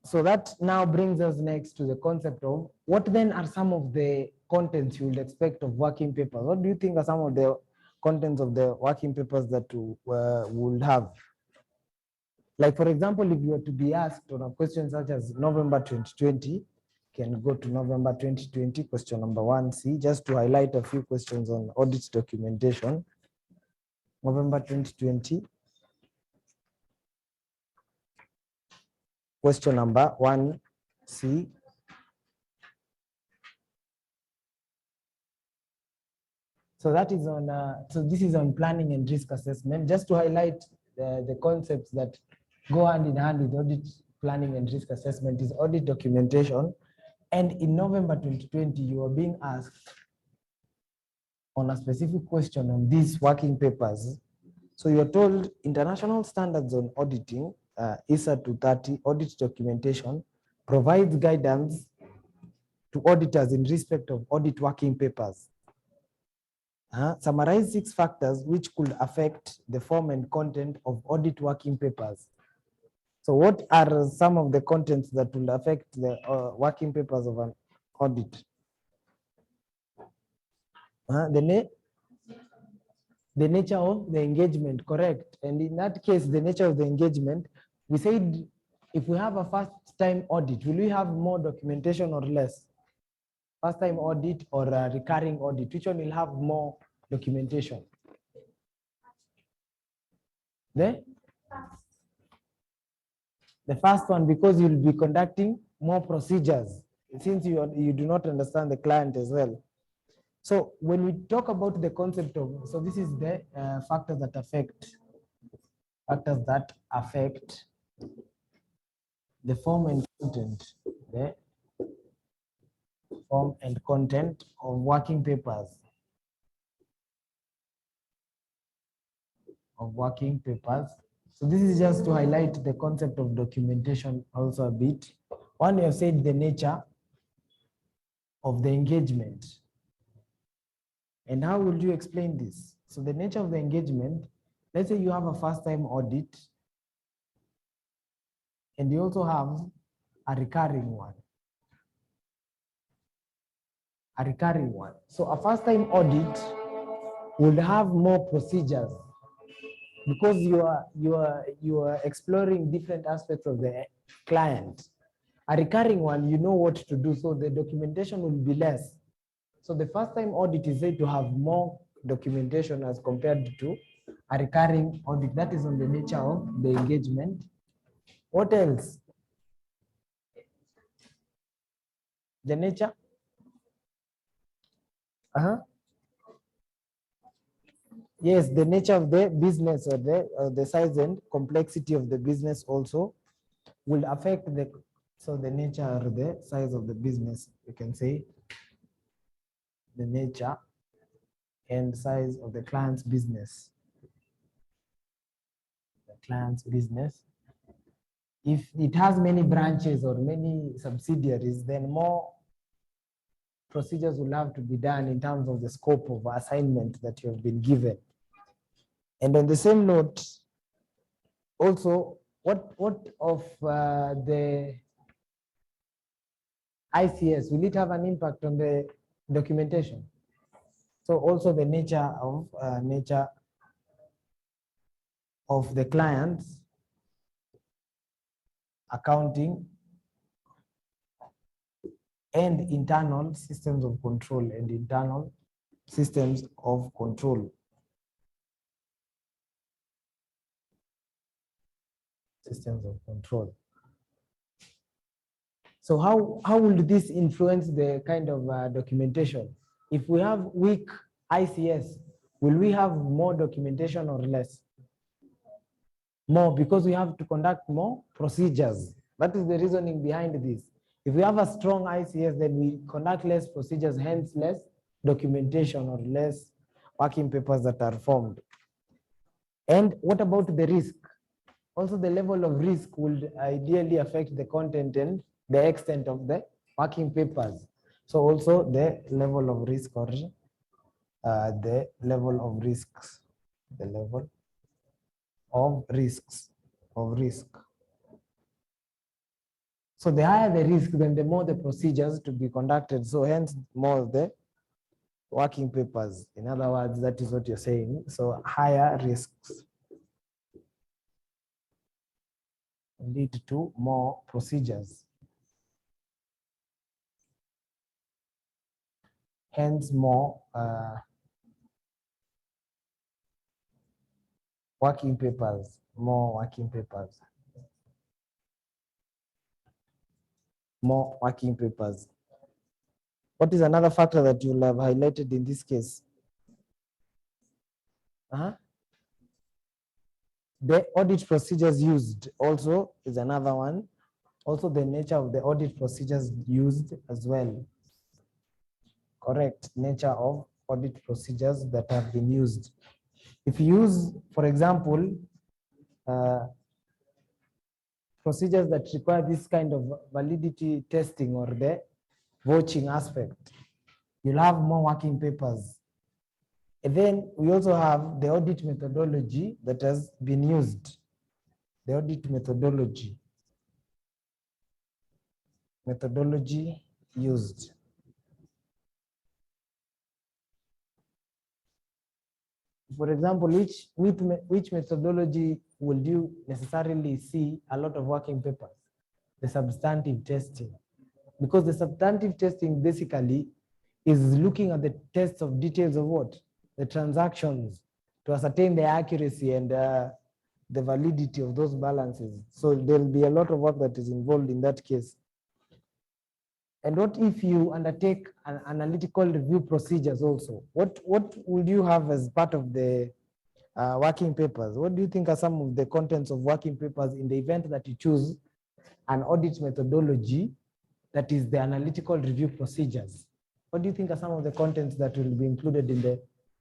So that now brings us next to the concept of what then are some of the contents you would expect of working papers? What do you think are some of the contents of the working papers that you would have? Like, for example, if you were to be asked on a question such as November 2020, can go to November 2020, question number 1C, just to highlight a few questions on audit documentation. November 2020. Question number 1C. So that is on, so this is on planning and risk assessment, just to highlight the concepts that go hand in hand with audit planning and risk assessment is audit documentation. And in November 2020, you are being asked on a specific question on these working papers. So you are told international standards on auditing, ISA 230 audit documentation provides guidance to auditors in respect of audit working papers. Summarize 6 factors which could affect the form and content of audit working papers. So what are some of the contents that will affect the working papers of an audit? The nature of the engagement, correct. And in that case, the nature of the engagement, we said if we have a first-time audit, will we have more documentation or less? First-time audit or a recurring audit, which one will have more documentation? The first one, because you'll be conducting more procedures since you do not understand the client as well. So when we talk about the concept of, so this is the factors that affect the form and content, the form and content of working papers. So this is just to highlight the concept of documentation also a bit. One, we have said the nature of the engagement. And how will you explain this? So the nature of the engagement, let's say you have a first-time audit and you also have a recurring one. a recurring one. So a first-time audit would have more procedures because you are exploring different aspects of the client. A recurring one, you know what to do, so the documentation will be less. So the first-time audit is said to have more documentation as compared to a recurring audit. That is on the nature of the engagement. What else? The nature? Yes, the nature of the business or the size and complexity of the business also will affect the nature or the size of the business. You can say the nature and size of the client's business. The client's business. If it has many branches or many subsidiaries, then more procedures will have to be done in terms of the scope of assignment that you have been given. And on the same note, also, what of the ICS, will it have an impact on the documentation? So also the nature of the clients, accounting, and internal systems of control and internal systems of control. Systems of control. So how will this influence the kind of documentation? If we have weak ICS, will we have more documentation or less? More, because we have to conduct more procedures. That is the reasoning behind this. If we have a strong ICS, then we conduct less procedures, hence less documentation or less working papers that are formed. And what about the risk? Also, the level of risk will ideally affect the content and the extent of the working papers. So also the level of risk or the level of risks, the level of risks, of risk. So the higher the risk, then the more the procedures to be conducted. So hence more of the working papers. In other words, that is what you're saying. So higher risks lead to more procedures. Hence more working papers, more working papers. More working papers. What is another factor that you'll have highlighted in this case? The audit procedures used also is another one. Also the nature of the audit procedures used as well. Correct, nature of audit procedures that have been used. If you use, for example, procedures that require this kind of validity testing or the vouching aspect, you'll have more working papers. And then we also have the audit methodology that has been used. The audit methodology. Methodology used. For example, which methodology will you necessarily see a lot of working papers? The substantive testing. Because the substantive testing basically is looking at the tests of details of what? The transactions to ascertain the accuracy and the validity of those balances. So there will be a lot of work that is involved in that case. And what if you undertake an analytical review procedures also? What would you have as part of the working papers? What do you think are some of the contents of working papers in the event that you choose an audit methodology that is the analytical review procedures? What do you think are some of the contents that will be included in the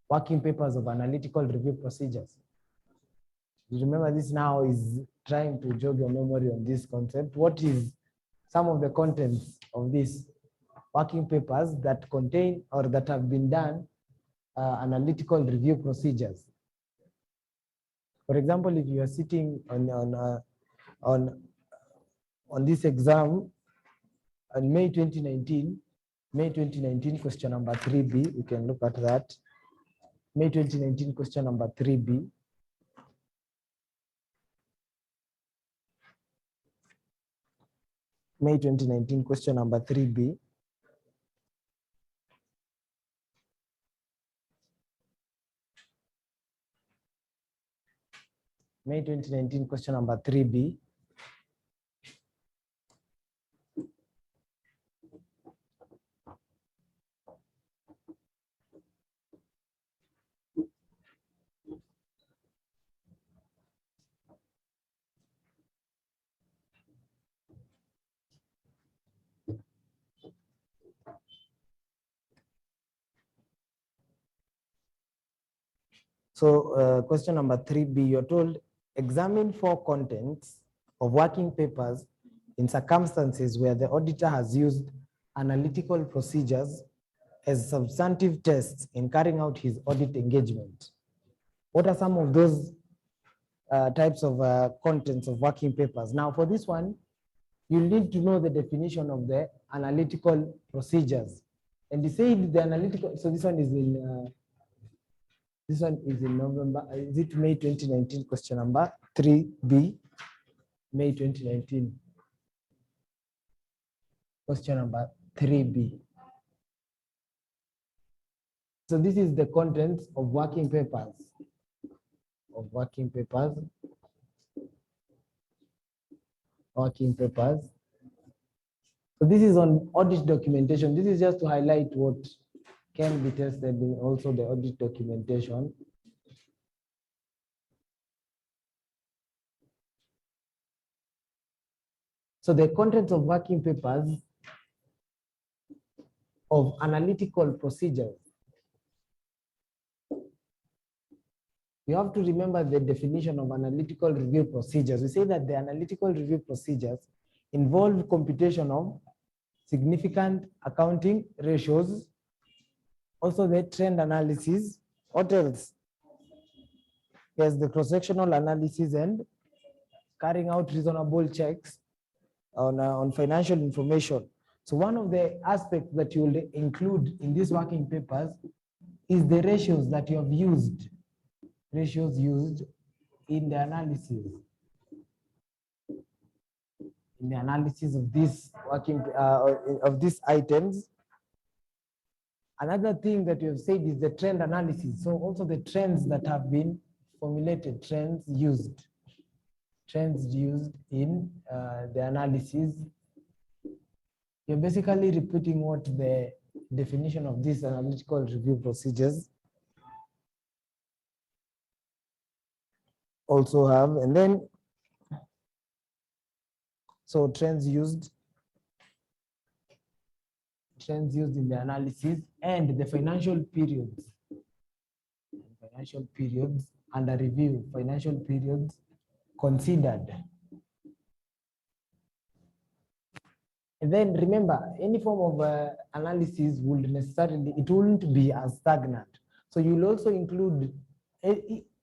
working papers of analytical review procedures? You remember this now is trying to jog your memory on this concept. What is some of the contents of these working papers that contain or that have been done analytical review procedures? For example, if you are sitting on this exam on May 2019, May 2019 question number 3B, we can look at that. May 2019 question number 3B. May 2019 question number 3B. May 2019 question number 3B. So question number 3B, you're told examine 4 contents of working papers in circumstances where the auditor has used analytical procedures as substantive tests in carrying out his audit engagement. What are some of those types of contents of working papers? Now for this one, you need to know the definition of the analytical procedures. And they say the analytical, so this one is in November. Is it May 2019 question number 3B? May 2019 question number 3B. So this is the contents of working papers. Working papers. So this is on audit documentation. This is just to highlight what can be tested in also the audit documentation. So the contents of working papers of analytical procedures. You have to remember the definition of analytical review procedures. We say that the analytical review procedures involve computation of significant accounting ratios, also the trend analysis. What else? Yes, the cross-sectional analysis and carrying out reasonable checks on financial information. So one of the aspects that you will include in these working papers is the ratios that you have used. Ratios used in the analysis. In the analysis of this working of these items. Another thing that you have said is the trend analysis. So also the trends that have been formulated, trends used in the analysis. You're basically repeating what the definition of these analytical review procedures also have, and then so trends used in the analysis and the financial periods under review, financial periods considered. And then remember, any form of analysis would necessarily, it wouldn't be as stagnant. So you'll also include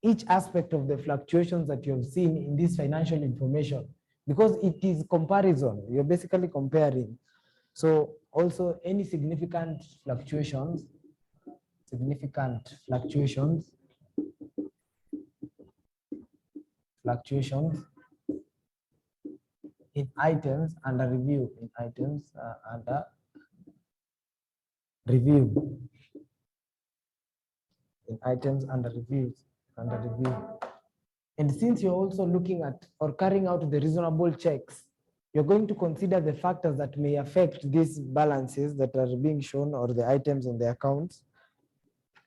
each aspect of the fluctuations that you have seen in this financial information, because it is comparison. You're basically comparing. So also any significant fluctuations in items under review, under review. And since you're also looking at or carrying out the reasonable checks, you're going to consider the factors that may affect these balances that are being shown or the items on the accounts.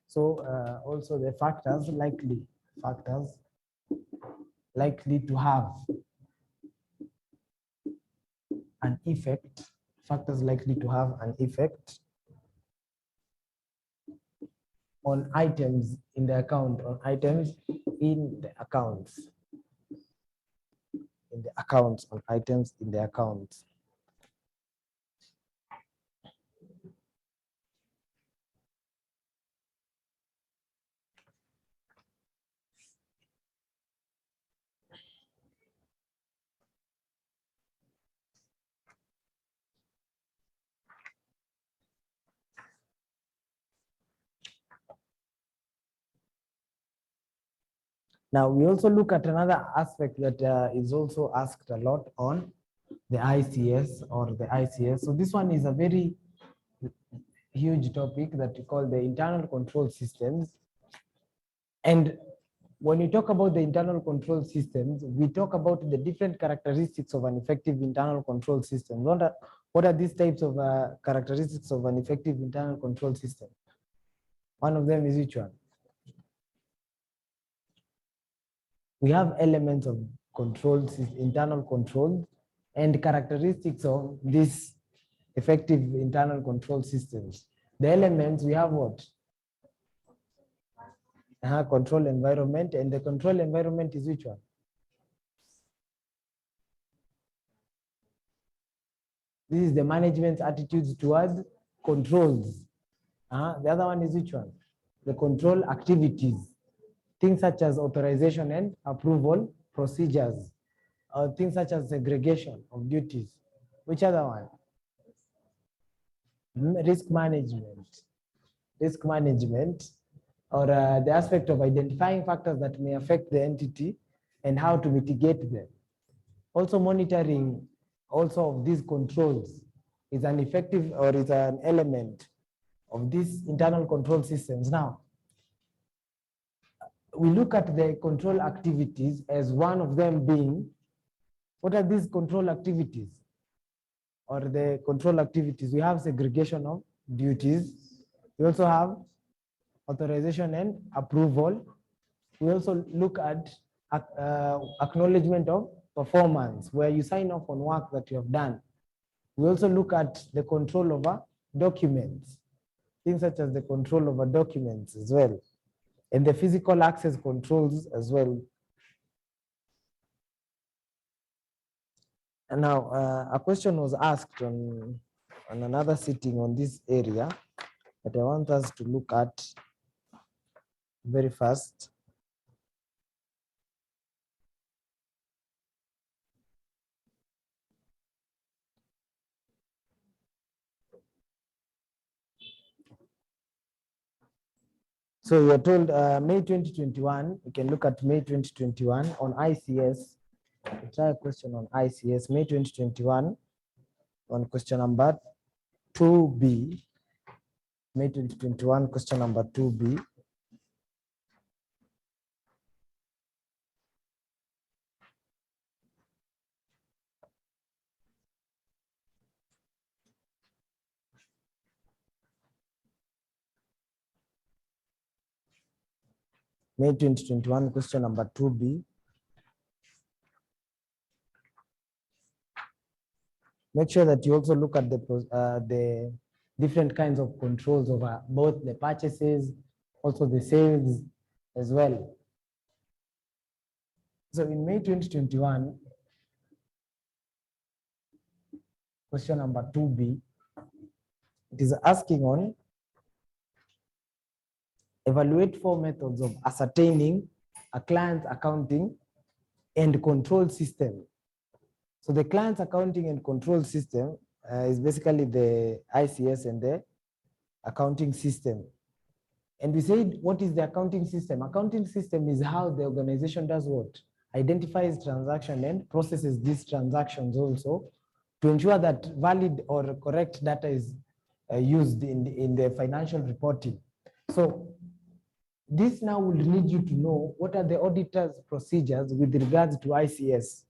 So also the factors likely to have an effect, on items in the account, on items in the accounts. Now, we also look at another aspect that is also asked a lot on the ICS or the ICS. So this one is a very huge topic that we call the internal control systems. And when we talk about the internal control systems, we talk about the different characteristics of an effective internal control system. What are these types of characteristics of an effective internal control system? One of them is which one? We have elements of controls, internal controls, and characteristics of these effective internal control systems. The elements, we have what? Control environment, and the control environment is which one? This is the management's attitudes towards controls. The other one is which one? The control activities. Things such as authorization and approval procedures. Things such as segregation of duties. Which other one? Risk management. Risk management, or the aspect of identifying factors that may affect the entity and how to mitigate them. Also monitoring also of these controls is an effective or is an element of these internal control systems. Now, we look at the control activities as one of them being, what are these control activities? Or the control activities, we have segregation of duties. We also have authorization and approval. We also look at acknowledgement of performance, where you sign off on work that you have done. We also look at the control over documents, things such as the control over documents as well, and the physical access controls as well. And now a question was asked on another sitting on this area that I want us to look at very fast. So we are told May 2021, we can look at May 2021 on ICS. We'll try a question on ICS, May 2021, on question number 2B. May 2021, question number 2B. May 2021, question number 2B. Make sure that you also look at the different kinds of controls over both the purchases, also the sales as well. So in May 2021, question number 2B, it is asking on evaluate 4 methods of ascertaining a client's accounting and control system. So the client's accounting and control system is basically the ICS and the accounting system. And we said, what is the accounting system? Accounting system is how the organization does what? Identifies transaction and processes these transactions also to ensure that valid or correct data is used in the financial reporting. So this now will need you to know what are the auditor's procedures with regards to ICS.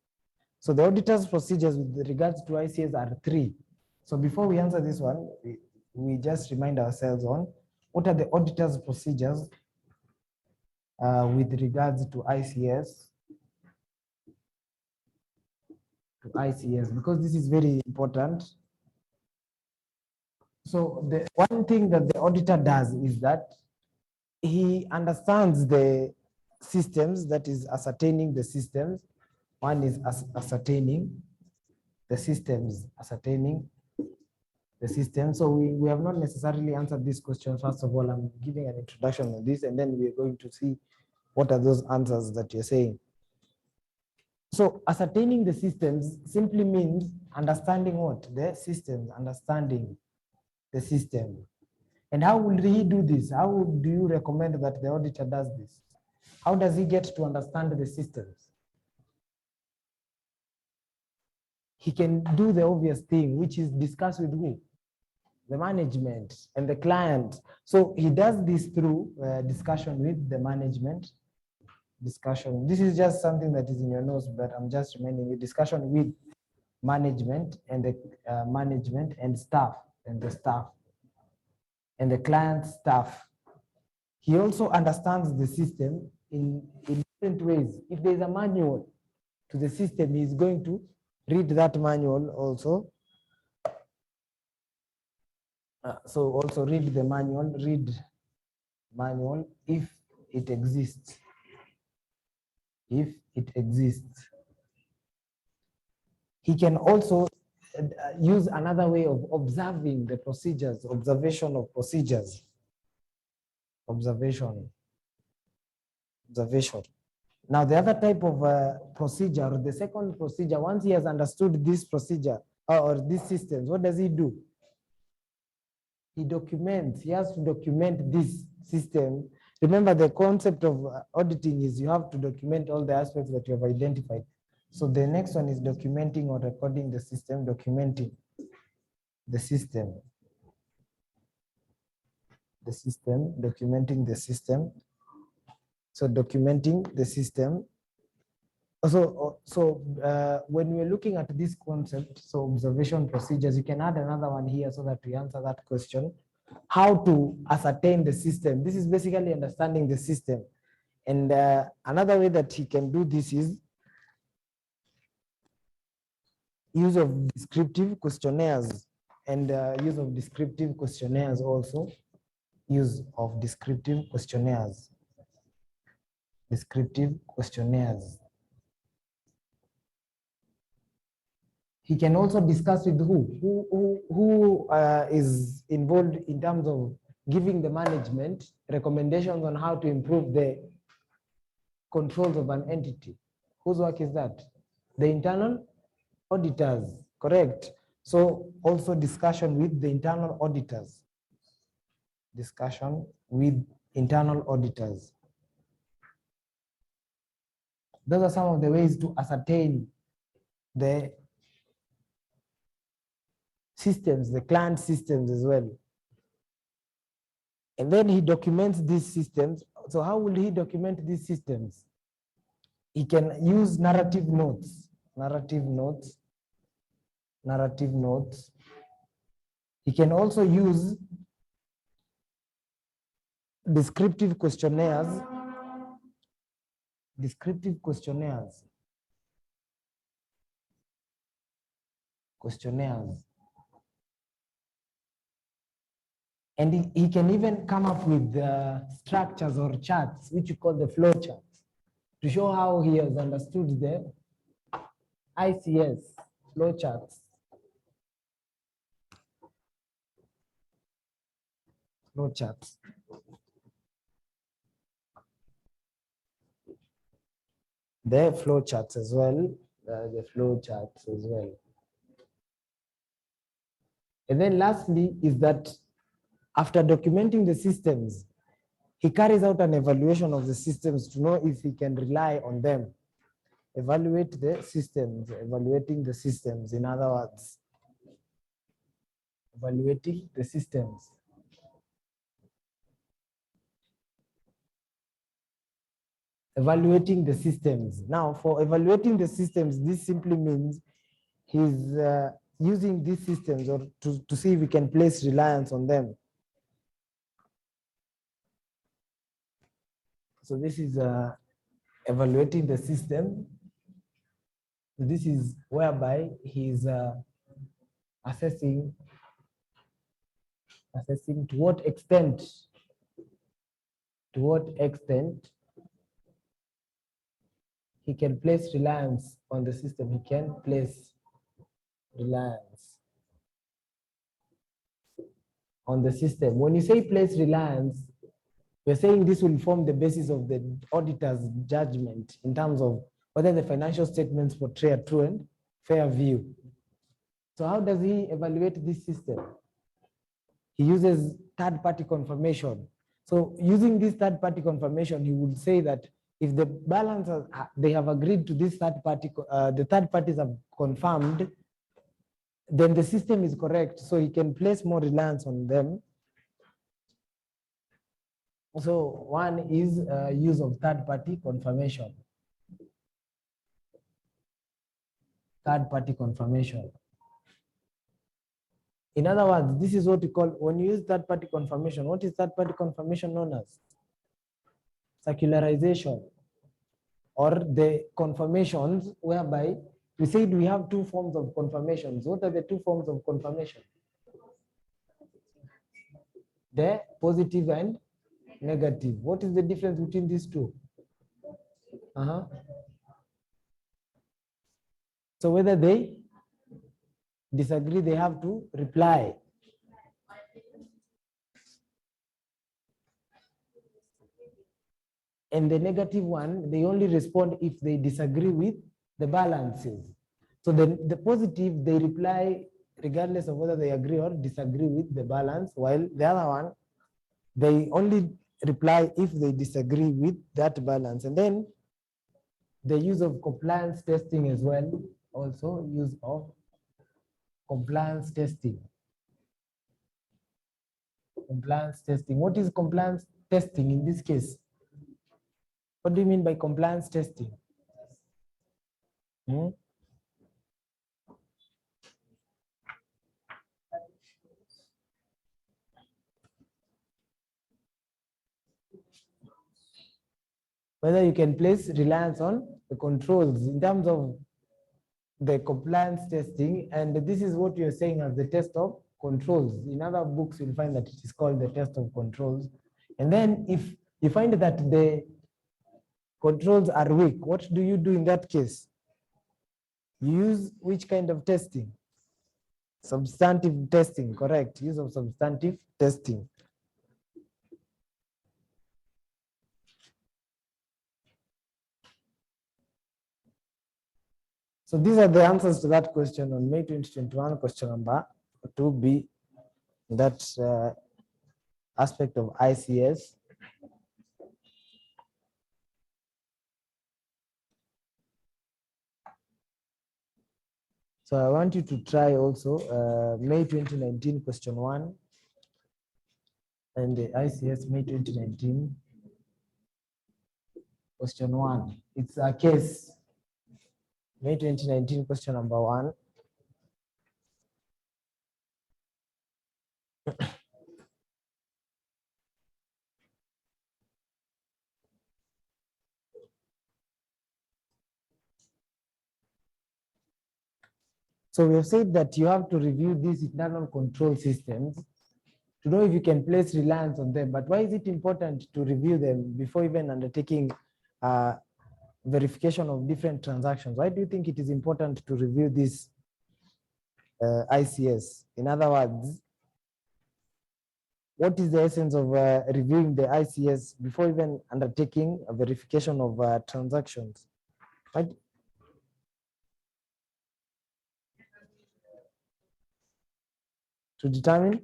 So the auditor's procedures with regards to ICS are 3. So before we answer this one, we just remind ourselves on what are the auditor's procedures with regards to ICS. Because this is very important. So the one thing that the auditor does is that he understands the systems, that is ascertaining the systems. One is ascertaining the systems, So we have not necessarily answered this question. First of all, I'm giving an introduction on this, and then we're going to see what are those answers that you're saying. So ascertaining the systems simply means understanding what? The systems, understanding the system. And how will he do this? How do you recommend that the auditor does this? How does he get to understand the systems? He can do the obvious thing, which is discuss with who? The management and the client. So he does this through discussion with the management. Discussion. This is just something that is in your notes, but I'm just reminding you. Discussion with management and the management and staff and the staff and the client staff. He also understands the system in different ways. If there's a manual to the system, he's going to read that manual also. So also read the manual, if it exists. If it exists. He can also use another way of observing the procedures, observation of procedures. Observation. Now, the other type of procedure, the second procedure, once he has understood this procedure or these systems, what does he do? He documents, he has to document this system. Remember, the concept of auditing is you have to document all the aspects that you have identified. So the next one is documenting or recording the system, documenting the system. Documenting the system. So documenting the system. So when we're looking at this concept, so observation procedures, you can add another one here so that we answer that question. How to ascertain the system. This is basically understanding the system. And another way that he can do this is use of descriptive questionnaires and use of descriptive questionnaires also. Use of descriptive questionnaires. Descriptive questionnaires. He can also discuss with who is involved in terms of giving the management recommendations on how to improve the controls of an entity. Whose work is that? The internal auditors, correct? So also discussion with the internal auditors. Discussion with internal auditors. Those are some of the ways to ascertain the systems, the client systems as well. And then he documents these systems. So how will he document these systems? He can use narrative notes. He can also use descriptive questionnaires. And he can even come up with structures or charts, which you call the flow charts, to show how he has understood the ICS flow charts. The flow charts as well. And then lastly is that after documenting the systems, he carries out an evaluation of the systems to know if he can rely on them. Evaluating the systems, in other words. Evaluating the systems. Evaluating the systems. Now, for evaluating the systems, this simply means he's using these systems or to see if we can place reliance on them. So this is evaluating the system. This is whereby he's assessing to what extent he can place reliance on the system. He can place reliance on the system. When you say place reliance, we're saying this will form the basis of the auditor's judgment in terms of whether the financial statements portray a true and fair view. So how does he evaluate this system? He uses third-party confirmation. So using this third-party confirmation, he would say that if the balances, they have agreed to this third party, the third parties have confirmed, then the system is correct. So he can place more reliance on them. So one is use of third-party confirmation. Third-party confirmation. In other words, this is what we call, when you use third-party confirmation, what is third-party confirmation known as? Circularization, or the confirmations whereby we said we have two forms of confirmations. What are the two forms of confirmation? The positive and negative. What is the difference between these two? So whether they disagree, they have to reply. And the negative one, they only respond if they disagree with the balances. So the positive, they reply regardless of whether they agree or disagree with the balance, while the other one, they only reply if they disagree with that balance. And then the use of compliance testing as well, also use of compliance testing. Compliance testing. What is compliance testing in this case? What do you mean by compliance testing? Whether you can place reliance on the controls in terms of the compliance testing, and this is what you're saying as the test of controls. In other books, you'll find that it is called the test of controls. And then if you find that the controls are weak, what do you do in that case? You use which kind of testing? Substantive testing, correct. Use of substantive testing. So these are the answers to that question on May 2021, question number 2B, that aspect of ICS. So I want you to try also May 2019, question 1, and the ICS May 2019, question 1. It's a case. May 2019, question number 1. So we have said that you have to review these internal control systems to know if you can place reliance on them. But why is it important to review them before even undertaking verification of different transactions? Why do you think it is important to review this ICS? In other words, what is the essence of reviewing the ICS before even undertaking a verification of transactions? Right? To determine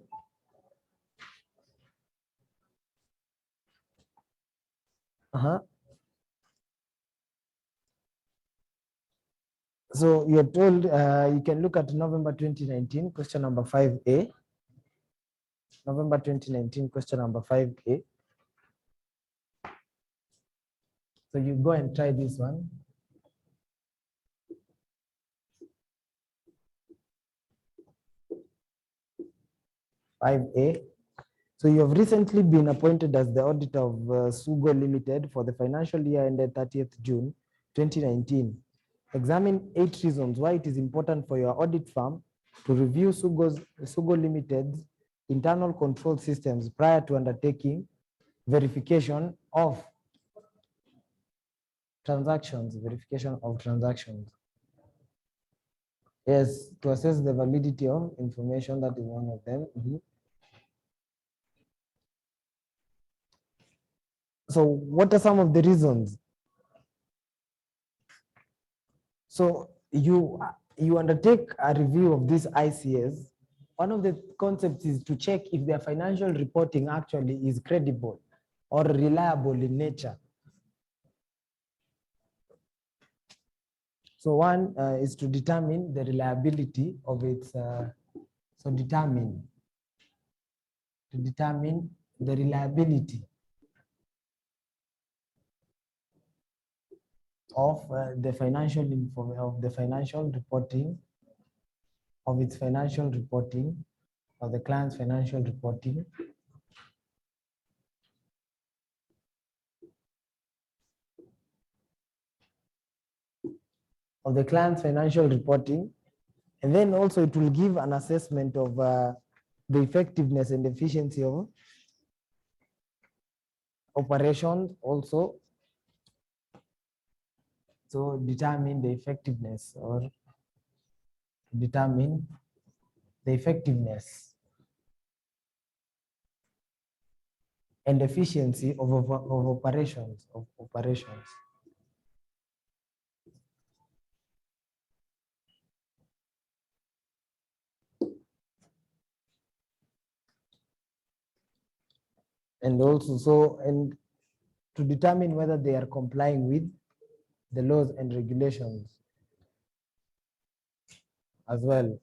So you're told you can look at November 2019, question number 5A. November 2019, question number 5A. So you go and try this one. 5A. So you have recently been appointed as the auditor of Sugo Limited for the financial year ended 30th June 2019. Examine 8 reasons why it is important for your audit firm to review Sugo Limited's internal control systems prior to undertaking verification of transactions. Verification of transactions. Yes, to assess the validity of information, that is one of them. So what are some of the reasons? So you undertake a review of this ICS. One of the concepts is to check if their financial reporting actually is credible. or reliable in nature. So one is to determine the reliability of its, to determine the reliability of the financial information, of the financial reporting, of its financial reporting, of the client's financial reporting, of the client's financial reporting, and then also it will give an assessment of the effectiveness and efficiency of operations also. So determine the effectiveness, or determine the effectiveness and efficiency of operations. And also, and to determine whether they are complying with the laws and regulations as well.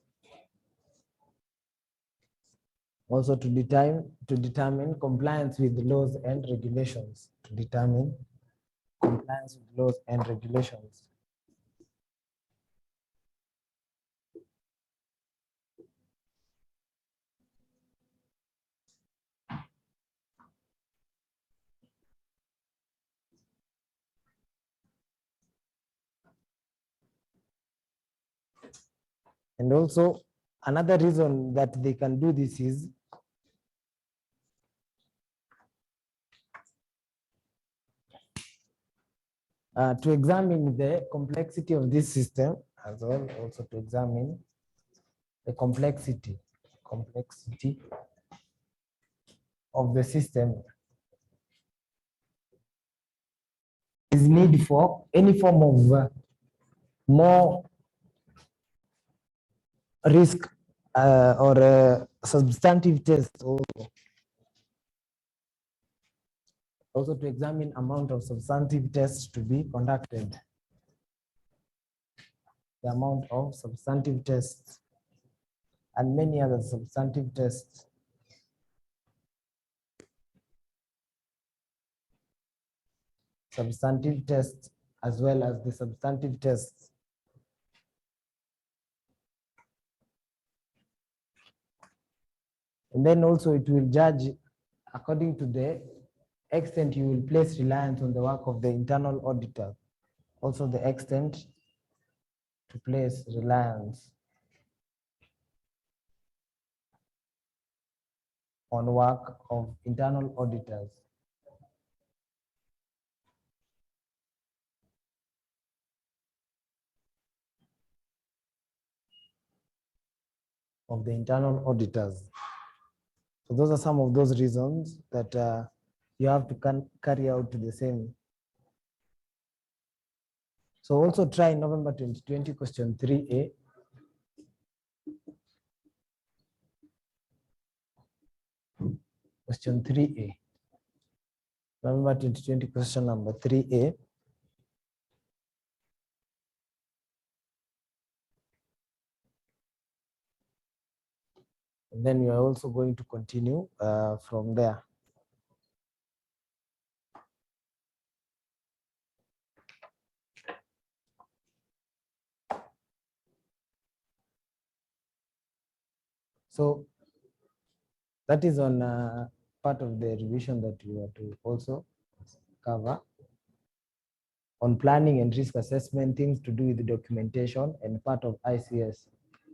Also to determine compliance with the laws and regulations. To determine compliance with laws and regulations. And also another reason that they can do this is to examine the complexity of this system as well, also to examine the complexity of the system. Is need for any form of more risk or substantive tests also to examine amount of substantive tests to be conducted. The amount of substantive tests and many other substantive tests. Substantive tests as well as the substantive tests. And then also it will judge according to the extent you will place reliance on the work of the internal auditor. Also the extent to place reliance on work of internal auditors. Of the internal auditors. So those are some of those reasons that you have to carry out the same. So also try November 2020 question 3A. Question 3A. November 2020 question number 3A. And then we are also going to continue from there. So that is on part of the revision that you are to also cover. On planning and risk assessment, things to do with the documentation and part of ICS.